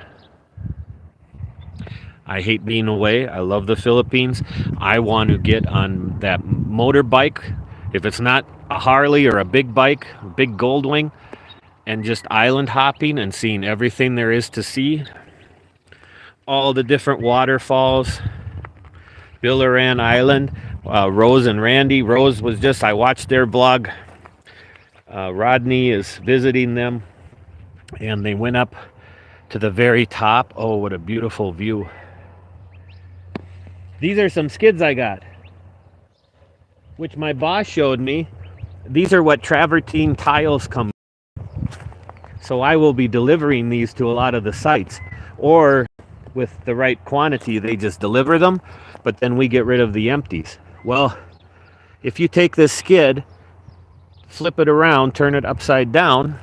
I hate being away. I love the Philippines. I want to get on that motorbike. If it's not a Harley or a big bike, big Goldwing, and just island hopping and seeing everything there is to see. All the different waterfalls. Billaran Island. Rose and Randy. Rose was just, I watched their vlog. Rodney is visiting them. And they went up to the very top. Oh, what a beautiful view. These are some skids I got, which my boss showed me. These are what travertine tiles come. So I will be delivering these to a lot of the sites. Or with the right quantity, they just deliver them, but then we get rid of the empties. Well, if you take this skid, flip it around, turn it upside down,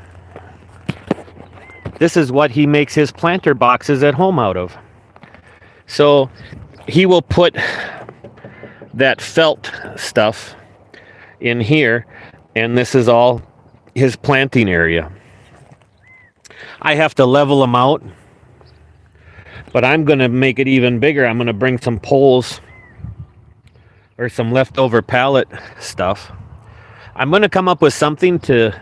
this is what he makes his planter boxes at home out of. So he will put that felt stuff in here, and this is all his planting area. I have to level them out, but I'm going to make it even bigger. I'm going to bring some poles or some leftover pallet stuff. I'm going to come up with something to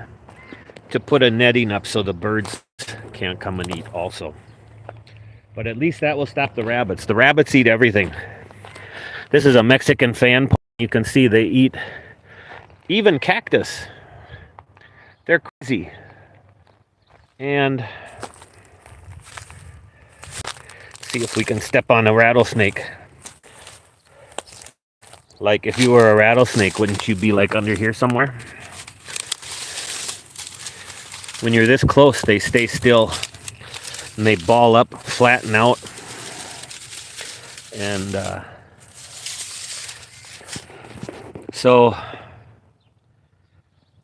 put a netting up so the birds can't come and eat also. But at least that will stop the rabbits. The rabbits eat everything. This is a Mexican fan. You can see they eat even cactus. They're crazy. And see if we can step on a rattlesnake. Like if you were a rattlesnake, wouldn't you be like under here somewhere? When you're this close, they stay still and they ball up, flatten out, and so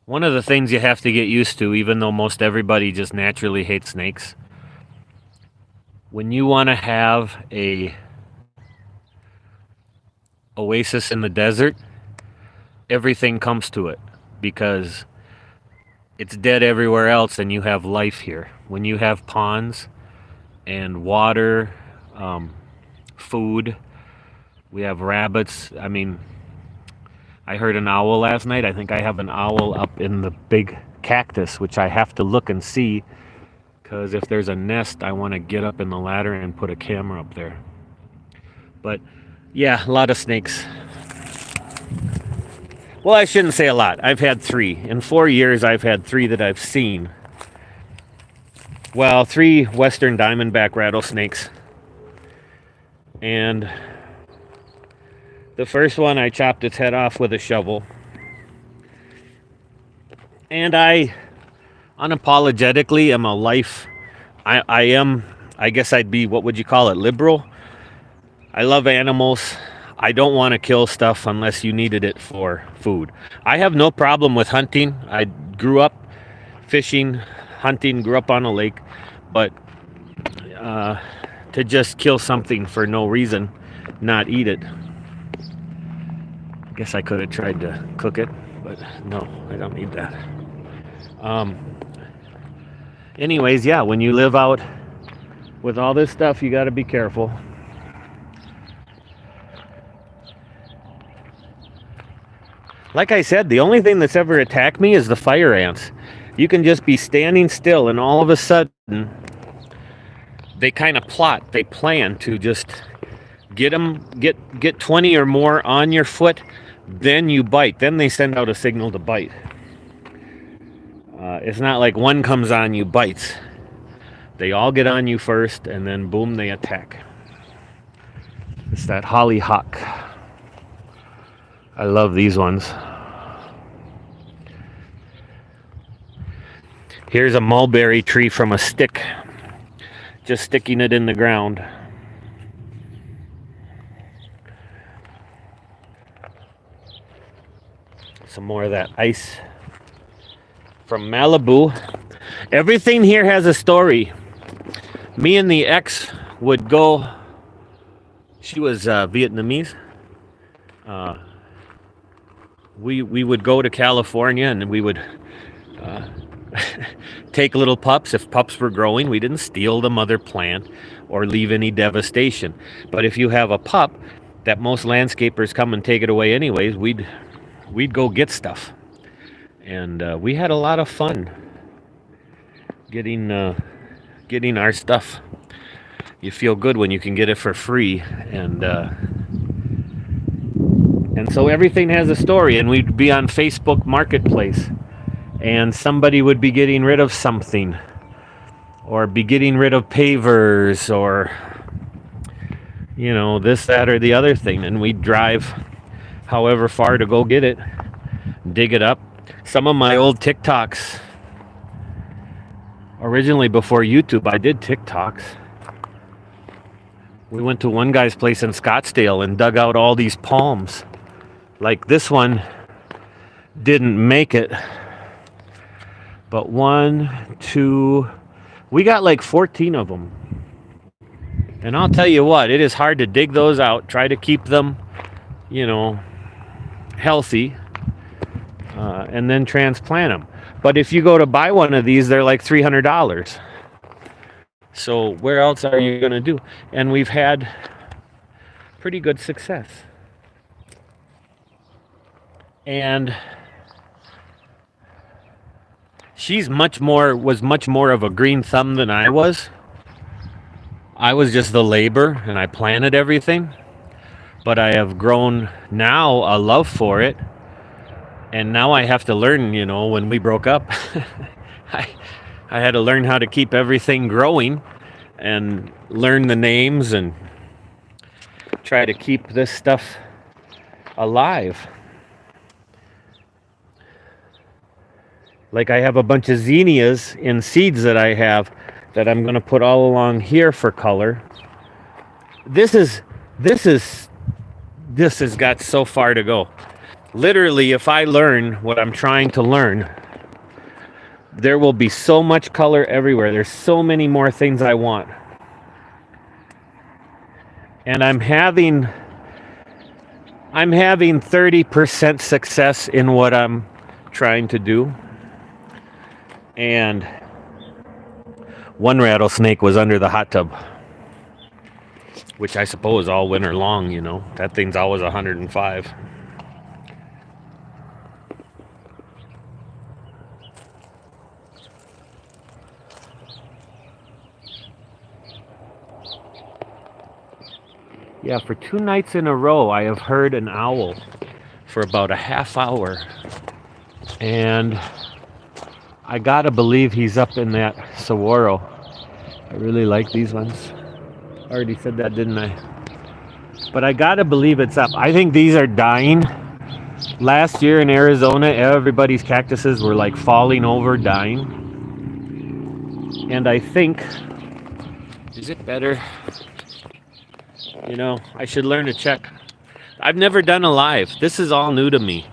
one of the things you have to get used to, even though most everybody just naturally hates snakes, when you want to have a oasis in the desert, everything comes to it because it's dead everywhere else and you have life here. When you have ponds and water, food, we have rabbits. I mean, I heard an owl last night. I think I have an owl up in the big cactus, which I have to look and see, because if there's a nest, I want to get up in the ladder and put a camera up there. But yeah, a lot of snakes. Well, I shouldn't say a lot. I've had 3. In 4 years, I've had 3 that I've seen. Well, 3 western diamondback rattlesnakes. And the first one, I chopped its head off with a shovel. And I unapologetically am a life... I guess I'd be, what would you call it, liberal? I love animals. I don't want to kill stuff unless you needed it for food. I have no problem with hunting. I grew up fishing, hunting, grew up on a lake. But to just kill something for no reason, not eat it. I guess I could have tried to cook it, but no, I don't need that. Anyways, yeah, when you live out with all this stuff, you got to be careful. Like I said, the only thing that's ever attacked me is the fire ants. You can just be standing still, and all of a sudden, they kind of plot. They plan to just get 20 or more on your foot. Then you bite. Then they send out a signal to bite. It's not like one comes on you, bites. They all get on you first, and then boom, they attack. It's that hollyhock. I love these ones. Here's a mulberry tree from a stick. Just sticking it in the ground. Some more of that ice from Malibu. Everything here has a story. Me and the ex would go. She was Vietnamese. We would go to California, and we would take little pups. If pups were growing, we didn't steal the mother plant or leave any devastation. But if you have a pup that most landscapers come and take it away anyways, we'd go get stuff. And we had a lot of fun getting our stuff. You feel good when you can get it for free, and so everything has a story. And we'd be on Facebook Marketplace, and somebody would be getting rid of something, or be getting rid of pavers, or this, that, or the other thing, and we'd drive however far to go get it, dig it up. Some of my old TikToks, originally before YouTube, I did TikToks. We went to one guy's place in Scottsdale and dug out all these palms. Like this one didn't make it. But 1, 2, we got like 14 of them. And I'll tell you what, it is hard to dig those out, try to keep them, healthy, and then transplant them. But if you go to buy one of these, they're like $300. So where else are you going to do? And we've had pretty good success. And she's was much more of a green thumb than I was. I was just the labor, and I planted everything. But I have grown now a love for it. And now I have to learn, when we broke up, I had to learn how to keep everything growing and learn the names and try to keep this stuff alive. Like I have a bunch of zinnias in seeds that I have that I'm going to put all along here for color. This has got so far to go. Literally, if I learn what I'm trying to learn, there will be so much color everywhere. There's so many more things I want. And I'm having 30% success in what I'm trying to do. And one rattlesnake was under the hot tub, which I suppose all winter long, that thing's always 105. Yeah, for 2 nights in a row, I have heard an owl for about a half hour. And I gotta believe he's up in that saguaro. I really like these ones. I already said that, didn't I? But I gotta believe it's up. I think these are dying. Last year in Arizona, everybody's cactuses were like falling over, dying. And I think, is it better? I should learn to check. I've never done a live. This is all new to me.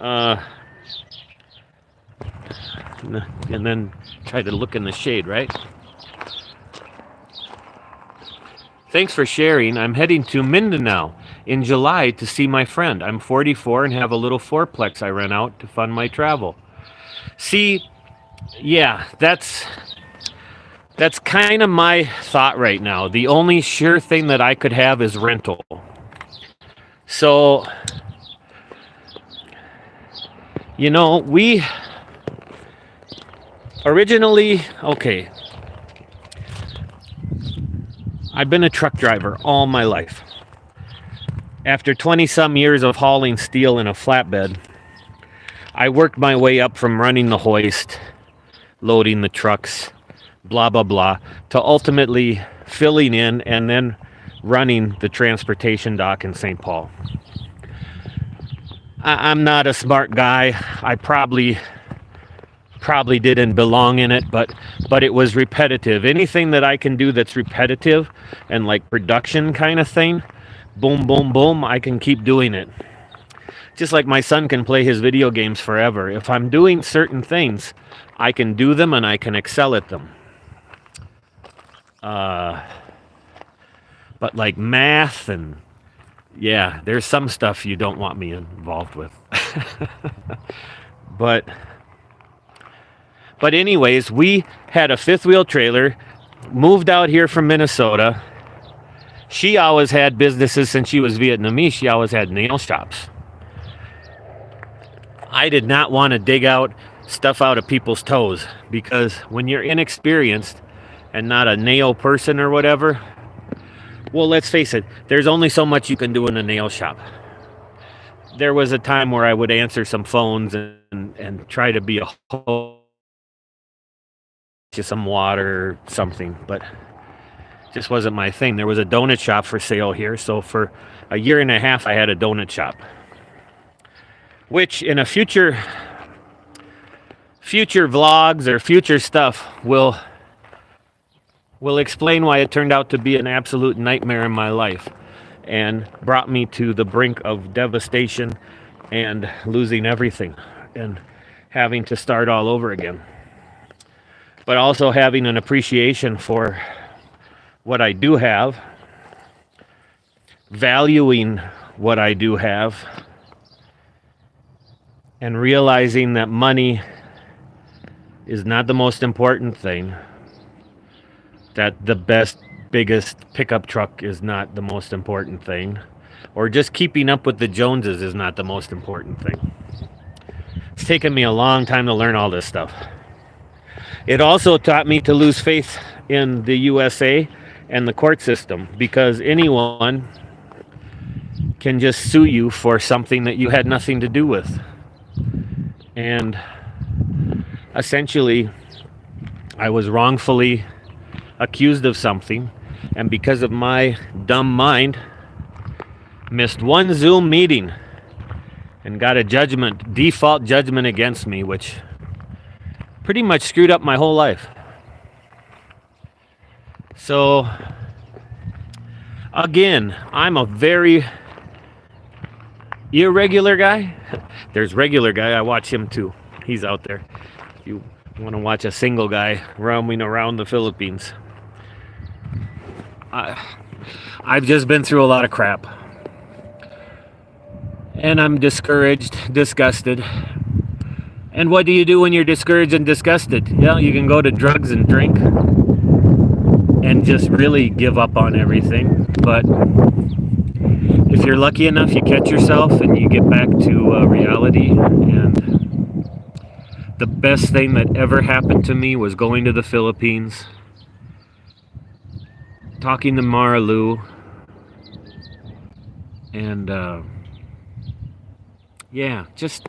And then try to look in the shade, right? Thanks for sharing. I'm heading to Mindanao in July to see my friend. I'm 44 and have a little fourplex I rent out to fund my travel. See, yeah, that's kind of my thought right now. The only sure thing that I could have is rental. So, Originally, okay, I've been a truck driver all my life. After 20 some years of hauling steel in a flatbed, I worked my way up from running the hoist, loading the trucks, blah, blah, blah, to ultimately filling in and then running the transportation dock in St. Paul. I'm not a smart guy. I probably didn't belong in it, but it was repetitive. Anything that I can do that's repetitive and like production kind of thing, boom, boom, boom, I can keep doing it. Just like my son can play his video games forever. If I'm doing certain things, I can do them and I can excel at them. But like math and yeah, there's some stuff you don't want me involved with. But anyways, we had a fifth wheel trailer, moved out here from Minnesota. She always had businesses since she was Vietnamese. She always had nail shops. I did not want to dig out stuff out of people's toes because when you're inexperienced and not a nail person or whatever, well, let's face it, there's only so much you can do in a nail shop. There was a time where I would answer some phones and try to be a host, some water or something, but just wasn't my thing. There was a donut shop for sale here, so for a year and a half I had a donut shop, which in a future vlogs or future stuff will explain why it turned out to be an absolute nightmare in my life and brought me to the brink of devastation and losing everything and having to start all over again. But also having an appreciation for what I do have, valuing what I do have, and realizing that money is not the most important thing, that the best, biggest pickup truck is not the most important thing, or just keeping up with the Joneses is not the most important thing. It's taken me a long time to learn all this stuff. It also taught me to lose faith in the USA and the court system, because anyone can just sue you for something that you had nothing to do with. And essentially, I was wrongfully accused of something, and because of my dumb mind, missed one Zoom meeting and got a default judgment against me, which pretty much screwed up my whole life. So again, I'm a very irregular guy. There's regular guy, I watch him too. He's out there. If you want to watch a single guy roaming around the Philippines. I've just been through a lot of crap. And I'm discouraged, disgusted. And what do you do when you're discouraged and disgusted? Yeah, you can go to drugs and drink and just really give up on everything. But if you're lucky enough, you catch yourself and you get back to reality. And the best thing that ever happened to me was going to the Philippines, talking to Mara Lou, and yeah, just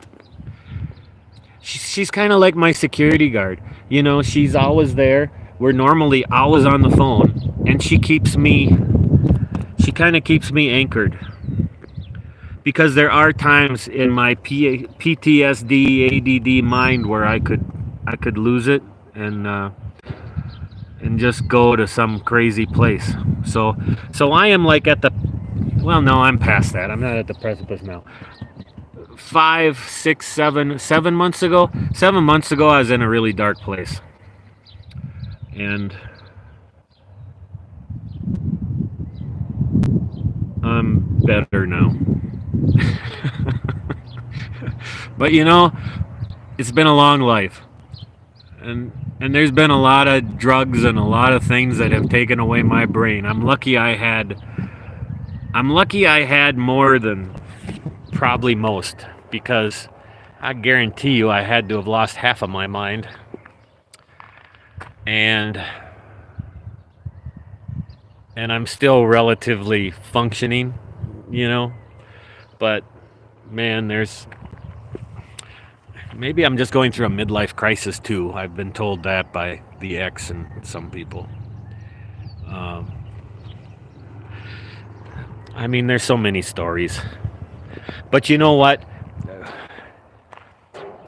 she's kind of like my security guard. You know, she's always there. We're normally always on the phone, and she kind of keeps me anchored. Because there are times in my PTSD, ADD mind where I could lose it and just go to some crazy place. So I am like at the, well, no, I'm past that. I'm not at the precipice now. 7 months ago, I was in a really dark place. And I'm better now. But you know, it's been a long life. And there's been a lot of drugs and a lot of things that have taken away my brain. I'm lucky I had more than probably most, because I guarantee you I had to have lost half of my mind. and I'm still relatively functioning, you know. But man, there's maybe I'm just going through a midlife crisis too. I've been told that by the ex and some people. Um, I mean, there's so many stories, but you know what?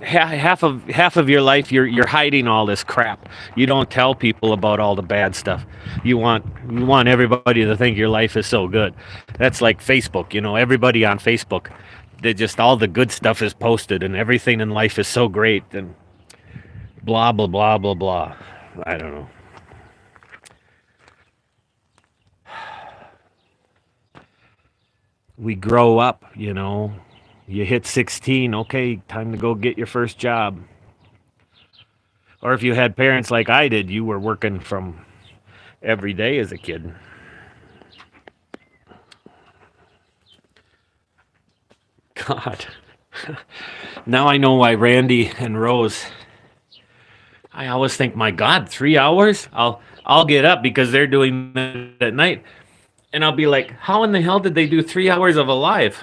Half of your life you're hiding all this crap. You don't tell people about all the bad stuff. You want everybody to think your life is so good. That's like Facebook. Everybody on Facebook, they just all the good stuff is posted and everything in life is so great and blah blah blah blah blah. I don't know. We grow up. You hit 16. Okay, time to go get your first job. Or if you had parents like I did, you were working from every day as a kid. God. Now I know why Randy and Rose. I always think, my God, 3 hours? I'll get up because they're doing it at night, and I'll be like, how in the hell did they do 3 hours of Alive?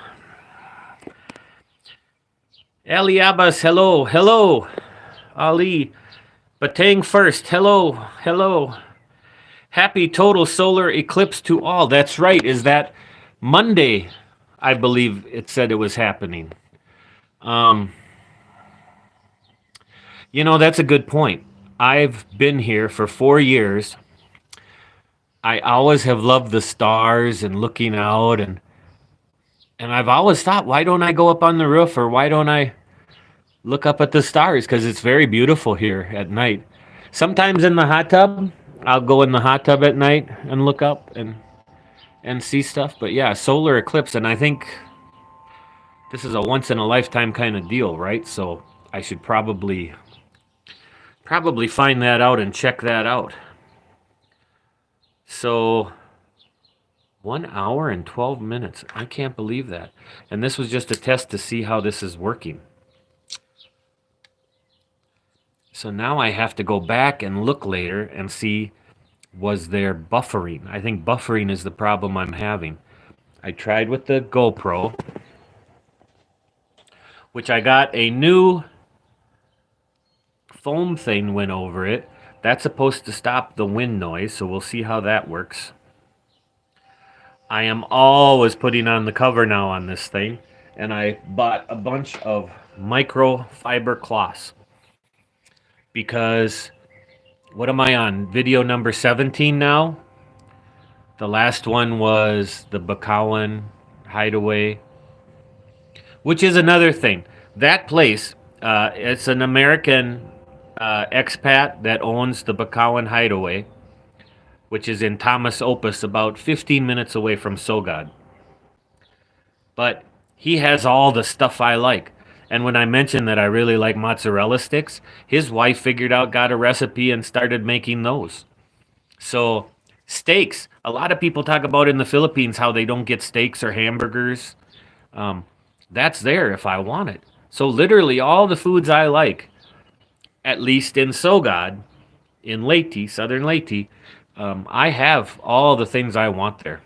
Ali Abbas, hello, hello. Ali, Batang first, hello, hello. Happy total solar eclipse to all. That's right. Is that Monday? I believe it said it was happening. Um, that's a good point. I've been here for 4 years. I always have loved the stars and looking out, and I've always thought, why don't I go up on the roof, or why don't I look up at the stars? Because it's very beautiful here at night. Sometimes in the hot tub, I'll go in the hot tub at night and look up and see stuff. But yeah, solar eclipse, and I think this is a once in a lifetime kind of deal, right? So I should probably find that out and check that out. So 1 hour and 12 minutes. I can't believe that. And this was just a test to see how this is working. So now I have to go back and look later and see, was there buffering? I think buffering is the problem I'm having. I tried with the GoPro, which I got a new foam thing went over it. That's supposed to stop the wind noise, so we'll see how that works. I am always putting on the cover now on this thing, and I bought a bunch of microfiber cloths because what am I on? Video number 17 now? The last one was the Bakawan Hideaway, which is another thing. That place, it's an American expat that owns the Bakawan Hideaway, which is in Thomas Opus, about 15 minutes away from Sogod. But he has all the stuff I like. And when I mentioned that I really like mozzarella sticks, his wife figured out, got a recipe, and started making those. So, steaks. A lot of people talk about in the Philippines how they don't get steaks or hamburgers. That's there if I want it. So, literally, all the foods I like, at least in Sogod, in Leyte, southern Leyte, I have all the things I want there.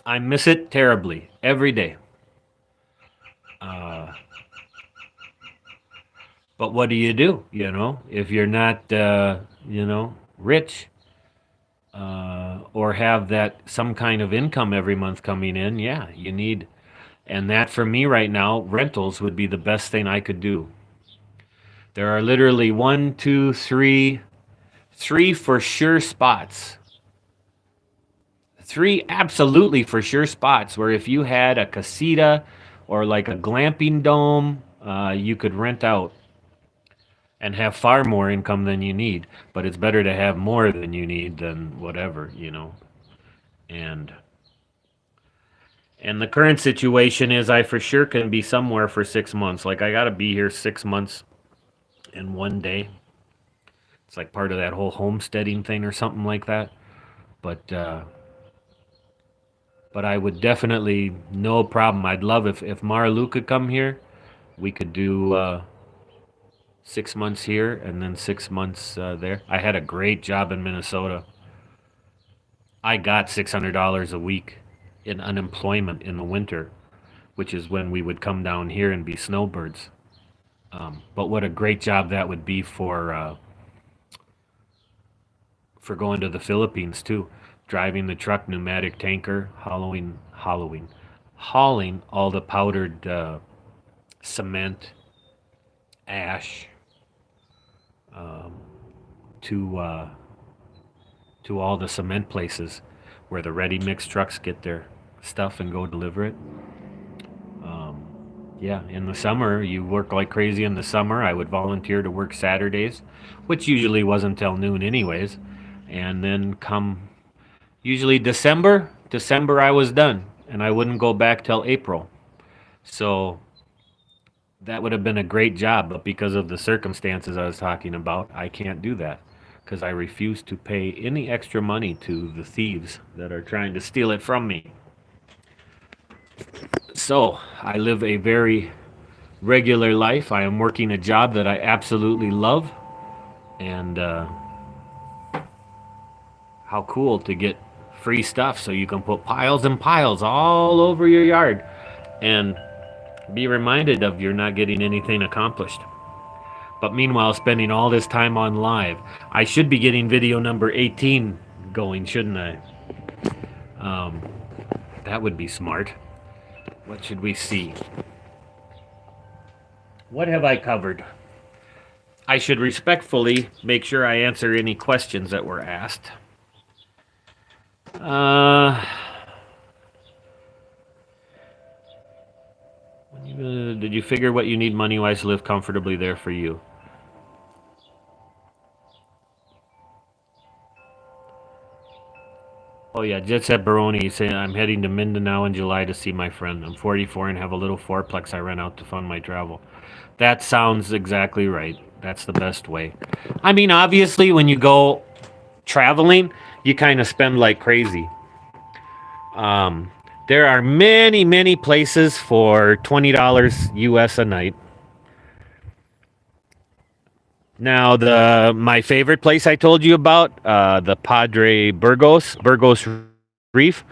I miss it terribly every day. But what do? If you're not, rich or have that some kind of income every month coming in, yeah, you need. And that for me right now, rentals would be the best thing I could do. There are literally one, two, three for sure spots. Three absolutely for sure spots where if you had a casita or like a glamping dome, you could rent out and have far more income than you need. But it's better to have more than you need than whatever. And the current situation is I for sure can be somewhere for 6 months. Like I got to be here 6 months in one day. It's like part of that whole homesteading thing or something like that. But I would definitely, no problem. I'd love if Marlu could come here. We could do 6 months here and then 6 months there. I had a great job in Minnesota. I got $600 a week in unemployment in the winter, which is when we would come down here and be snowbirds. But what a great job that would be for going to the Philippines too, driving the truck, pneumatic tanker, hauling all the powdered cement, ash to to all the cement places where the ready mix trucks get their stuff and go deliver it. Yeah, in the summer, you work like crazy in the summer. I would volunteer to work Saturdays, which usually wasn't till noon, anyways. And then come usually December I was done, and I wouldn't go back till April. So that would have been a great job, but because of the circumstances I was talking about, I can't do that because I refuse to pay any extra money to the thieves that are trying to steal it from me. So I live a very regular life. I am working a job that I absolutely love, and how cool to get free stuff so you can put piles and piles all over your yard and be reminded of you're not getting anything accomplished. But meanwhile, spending all this time on live. I should be getting video number 18 going, shouldn't I? That would be smart. What should we see? What have I covered? I should respectfully make sure I answer any questions that were asked. Did you figure what you need money-wise to live comfortably there for you? Oh yeah, Jet Set Baroni saying I'm heading to Mindanao in July to see my friend. I'm 44 and have a little fourplex I rent out to fund my travel. That sounds exactly right. That's the best way. I mean, obviously, when you go traveling, you kind of spend like crazy. There are many, many places for $20 US a night. Now, my favorite place I told you about, the Padre Burgos Reef,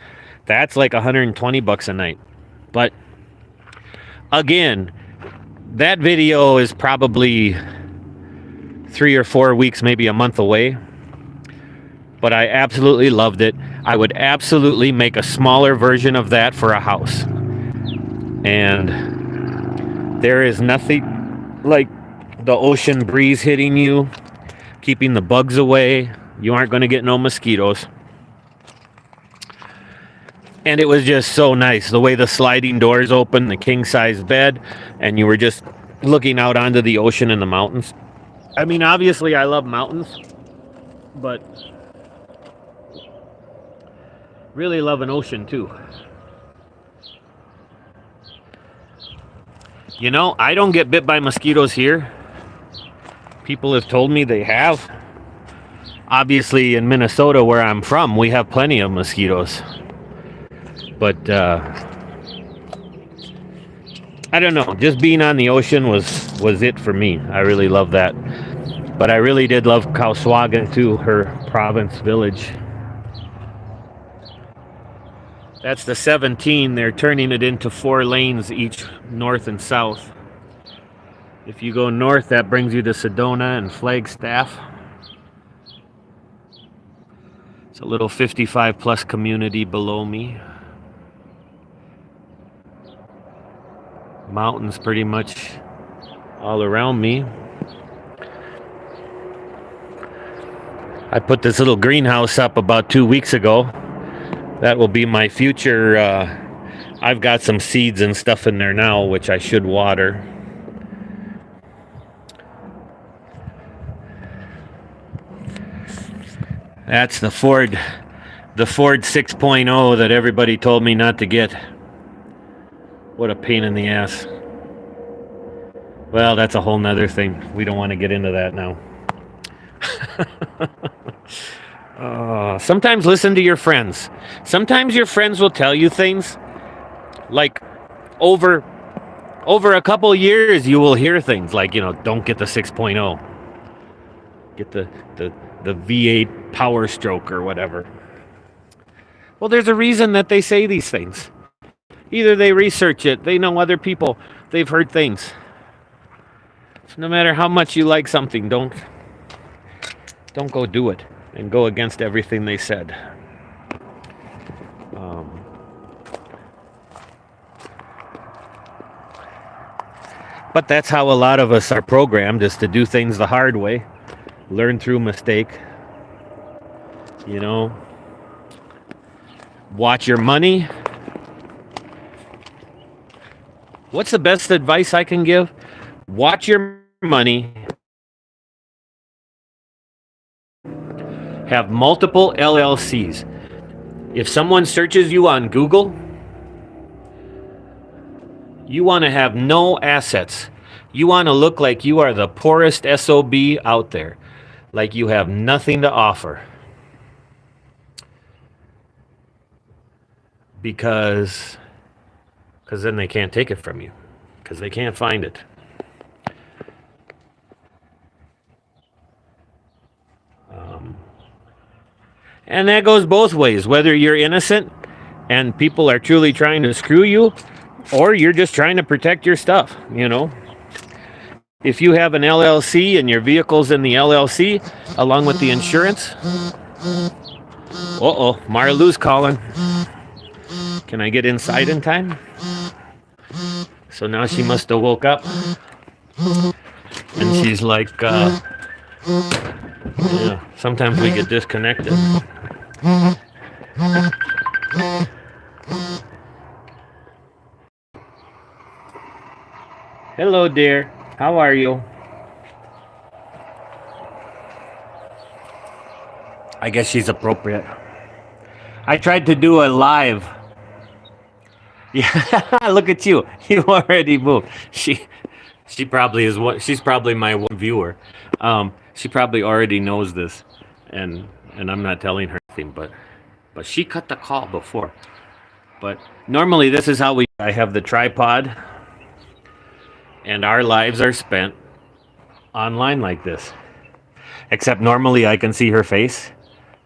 that's like $120 a night. But again, that video is probably 3 or 4 weeks, maybe a month away. But I absolutely loved it. I would absolutely make a smaller version of that for a house. And there is nothing like the ocean breeze hitting you, keeping the bugs away. You aren't going to get no mosquitoes. And it was just so nice. The way the sliding doors open, the king-size bed, and you were just looking out onto the ocean and the mountains. I mean, obviously, I love mountains, but really love an ocean, too. You know, I don't get bit by mosquitoes here. People have told me they have. Obviously, in Minnesota, where I'm from, we have plenty of mosquitoes. But, I don't know. Just being on the ocean was it for me. I really love that. But I really did love Kauswagan, too, her province village. That's the 17. They're turning it into 4 lanes each, north and south. If you go north, that brings you to Sedona and Flagstaff. It's a little 55 plus community below me. Mountains pretty much all around me. I put this little greenhouse up about 2 weeks ago. That will be my future. I've got some seeds and stuff in there now, which I should water. That's the Ford 6.0 that everybody told me not to get. What a pain in the ass. Well, that's a whole nother thing. We don't want to get into that now. Sometimes listen to your friends. Sometimes your friends will tell you things like over Over a couple years, you will hear things like, don't get the 6.0, get the V8 Power Stroke or whatever. Well, there's a reason that they say these things. Either they research it, they know other people, they've heard things. So no matter how much you like something, don't go do it and go against everything they said. But that's how a lot of us are programmed, is to do things the hard way, learn through mistake. Watch your money. What's the best advice I can give? Watch your money. Have multiple LLCs. If someone searches you on Google, you want to have no assets. You want to look like you are the poorest SOB out there, like you have nothing to offer. Because then they can't take it from you, because they can't find it. And that goes both ways, whether you're innocent and people are truly trying to screw you, or you're just trying to protect your stuff. If you have an LLC and your vehicle's in the LLC along with the insurance, Marlu's calling. Can I get inside in time? So now she must have woke up, and she's like, sometimes we get disconnected. Hello, dear. How are you? I guess she's appropriate. I tried to do a live. Yeah, look at you. You already moved. She probably is what. She's probably my one viewer. She probably already knows this, and I'm not telling her anything. But she cut the call before. But normally this is how I have the tripod, and our lives are spent online like this. Except normally I can see her face,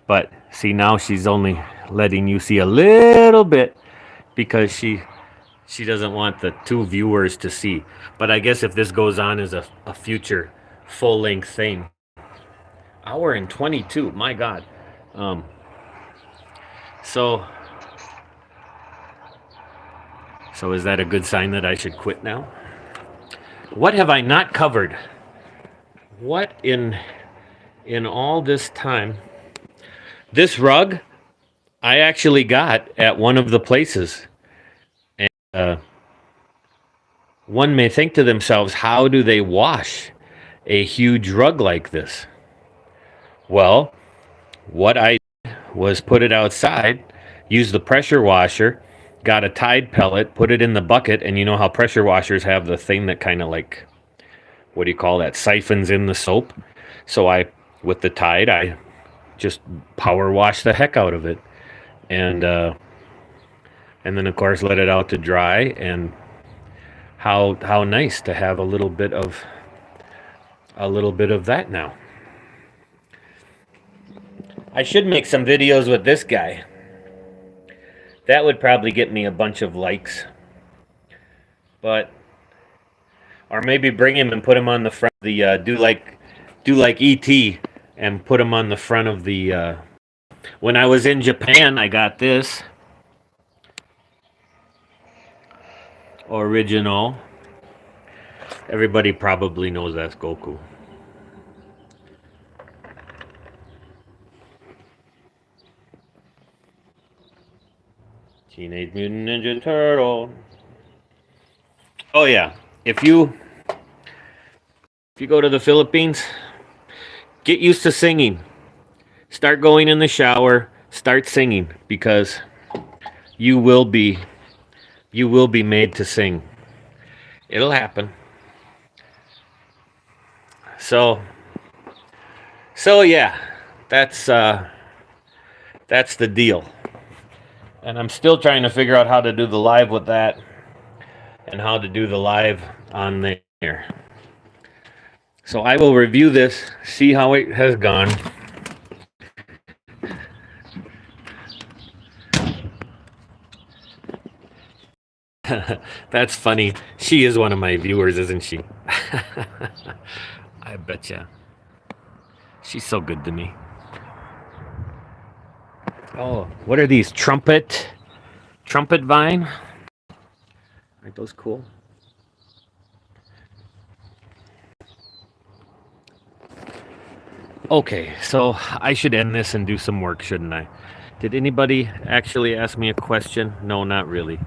but see, now she's only letting you see a little bit, because she doesn't want the two viewers to see. But I guess if this goes on as a future full-length thing, hour and 22, my God. So is that a good sign that I should quit now? What have I not covered? What in all this time? This rug I actually got at one of the places. And one may think to themselves, how do they wash a huge rug like this? Well, what I did was put it outside, use the pressure washer, got a Tide pellet, put it in the bucket, and you know how pressure washers have the thing that kind of like, what do you call that, siphons in the soap? So with the Tide, I just power wash the heck out of it. And then of course let it out to dry, and how nice to have a little bit of that now. I should make some videos with this guy. That would probably get me a bunch of likes. Or maybe bring him and put him on the front of the do like ET and put him on the front of the when I was in Japan, I got this original. Everybody probably knows that's Goku. Teenage Mutant Ninja Turtle. Oh yeah, if you go to the Philippines, get used to singing. Start going in the shower, start singing, because you will be made to sing. It'll happen. So yeah, that's the deal. And I'm still trying to figure out how to do the live with that. and how to do the live on there. So I will review this, see how it has gone. That's funny. She is one of my viewers, isn't she? I betcha. She's so good to me. Oh, what are these? Trumpet vine? Aren't those cool? Okay, so I should end this and do some work, shouldn't I? Did anybody actually ask me a question? No, not really.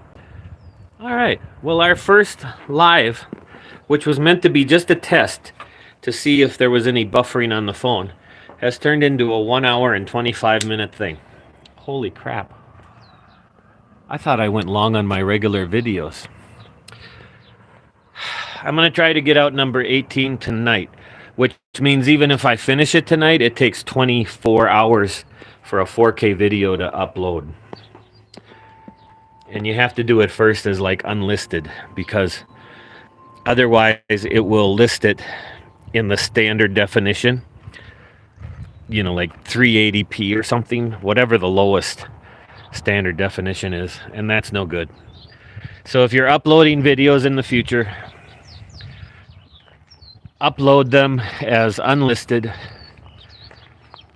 All right. Well, our first live, which was meant to be just a test to see if there was any buffering on the phone, has turned into a 1 hour and 25-minute thing. Holy crap. I thought I went long on my regular videos. I'm going to try to get out number 18 tonight, which means even if I finish it tonight, it takes 24 hours for a 4K video to upload. And you have to do it first as like unlisted, because otherwise it will list it in the standard definition, you know, like 380p or something, whatever the lowest standard definition is, and that's no good. So if you're uploading videos in the future, upload them as unlisted,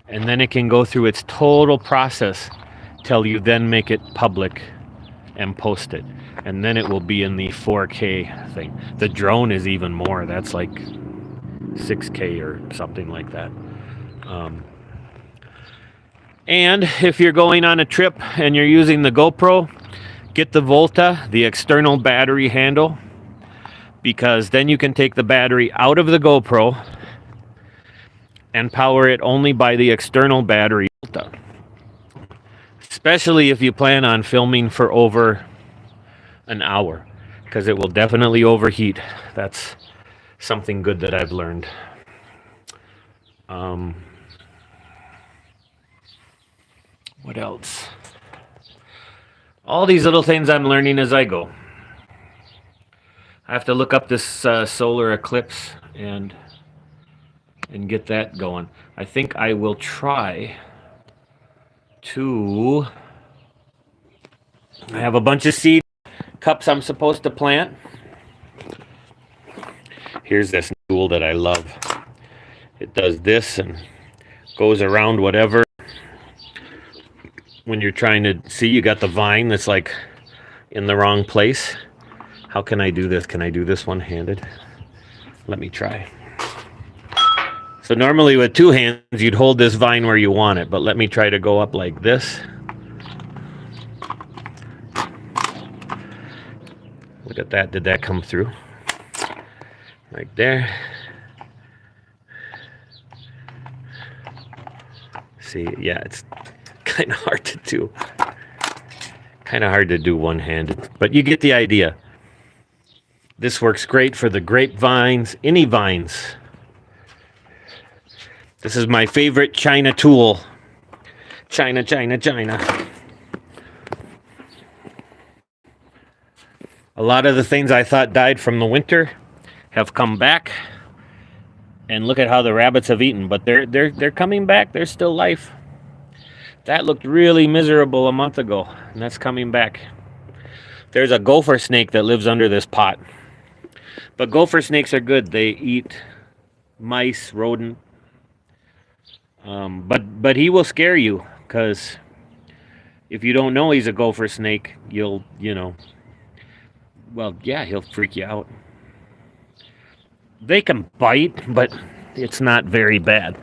and then it can go through its total process till you then make it public and post it, and then it will be in the 4K thing. The drone is even more. That's like 6K or something like that. And if you're going on a trip and you're using the GoPro, get the Volta, the external battery handle, because then you can take the battery out of the GoPro and power it only by the external battery Volta. Especially if you plan on filming for over an hour, because it will definitely overheat. That's something good that I've learned. What else? All these little things I'm learning as I go. I have to look up this solar eclipse and get that going. I think I will try to... I have a bunch of seed cups I'm supposed to plant. Here's this tool that I love. It does this and goes around whatever. When you're trying to see, you got the vine that's like in the wrong place. How can I do this? Can I do this one-handed? Let me try. So normally with two hands, you'd hold this vine where you want it, but let me try to go up like this. Look at that. Did that come through? Right there. See, yeah, it's kind of hard to do. Kind of hard to do one-handed, but you get the idea. This works great for the grapevines, any vines. This is my favorite China tool. China. A lot of the things I thought died from the winter have come back. And look at how the rabbits have eaten, but they're coming back. There's still life. That looked really miserable a month ago, and that's coming back. There's a gopher snake that lives under this pot. But gopher snakes are good. They eat mice, rodent. But he will scare you, because if you don't know he's a gopher snake, he'll freak you out. They can bite, but it's not very bad.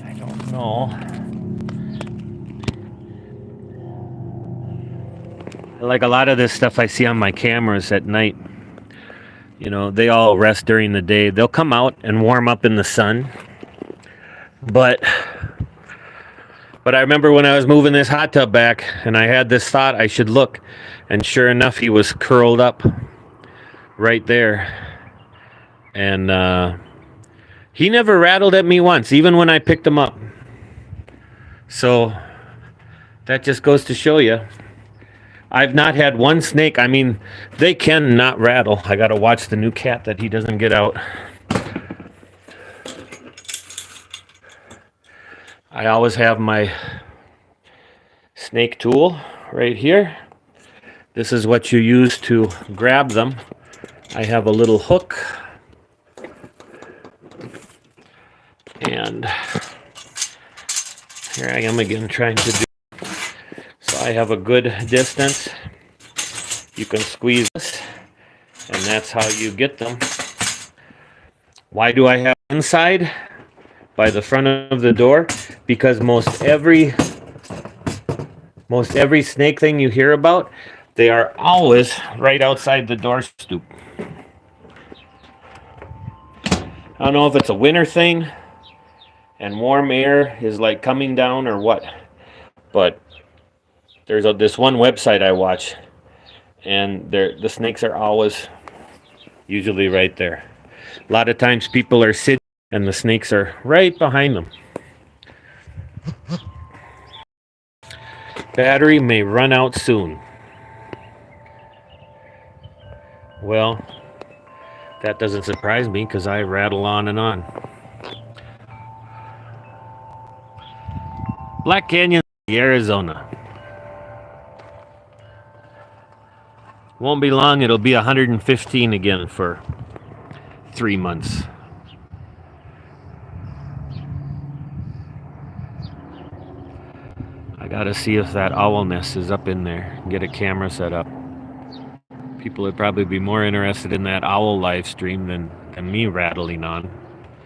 I don't know. Like a lot of this stuff I see on my cameras at night, they all rest during the day. They'll come out and warm up in the sun. But I remember when I was moving this hot tub back, and I had this thought I should look, and sure enough, he was curled up right there. And He never rattled at me once, even when I picked him up. So that just goes to show you. I've not had one snake. I mean, they can not rattle. I got to watch the new cat that he doesn't get out. I always have my snake tool right here. This is what you use to grab them. I have a little hook. And here I am again trying to do. So I have a good distance. You can squeeze this, and that's how you get them. Why do I have inside? By the front of the door? Because most every snake thing you hear about, they are always right outside the door stoop. I don't know if it's a winter thing and warm air is like coming down or what, but there's this one website I watch, and the snakes are always usually right there. A lot of times people are sitting and the snakes are right behind them. Battery may run out soon. Well, that doesn't surprise me because I rattle on and on. Black Canyon, Arizona. Won't be long, it'll be 115 again for 3 months. I gotta see if that owl nest is up in there. Get a camera set up. People would probably be more interested in that owl live stream than me rattling on.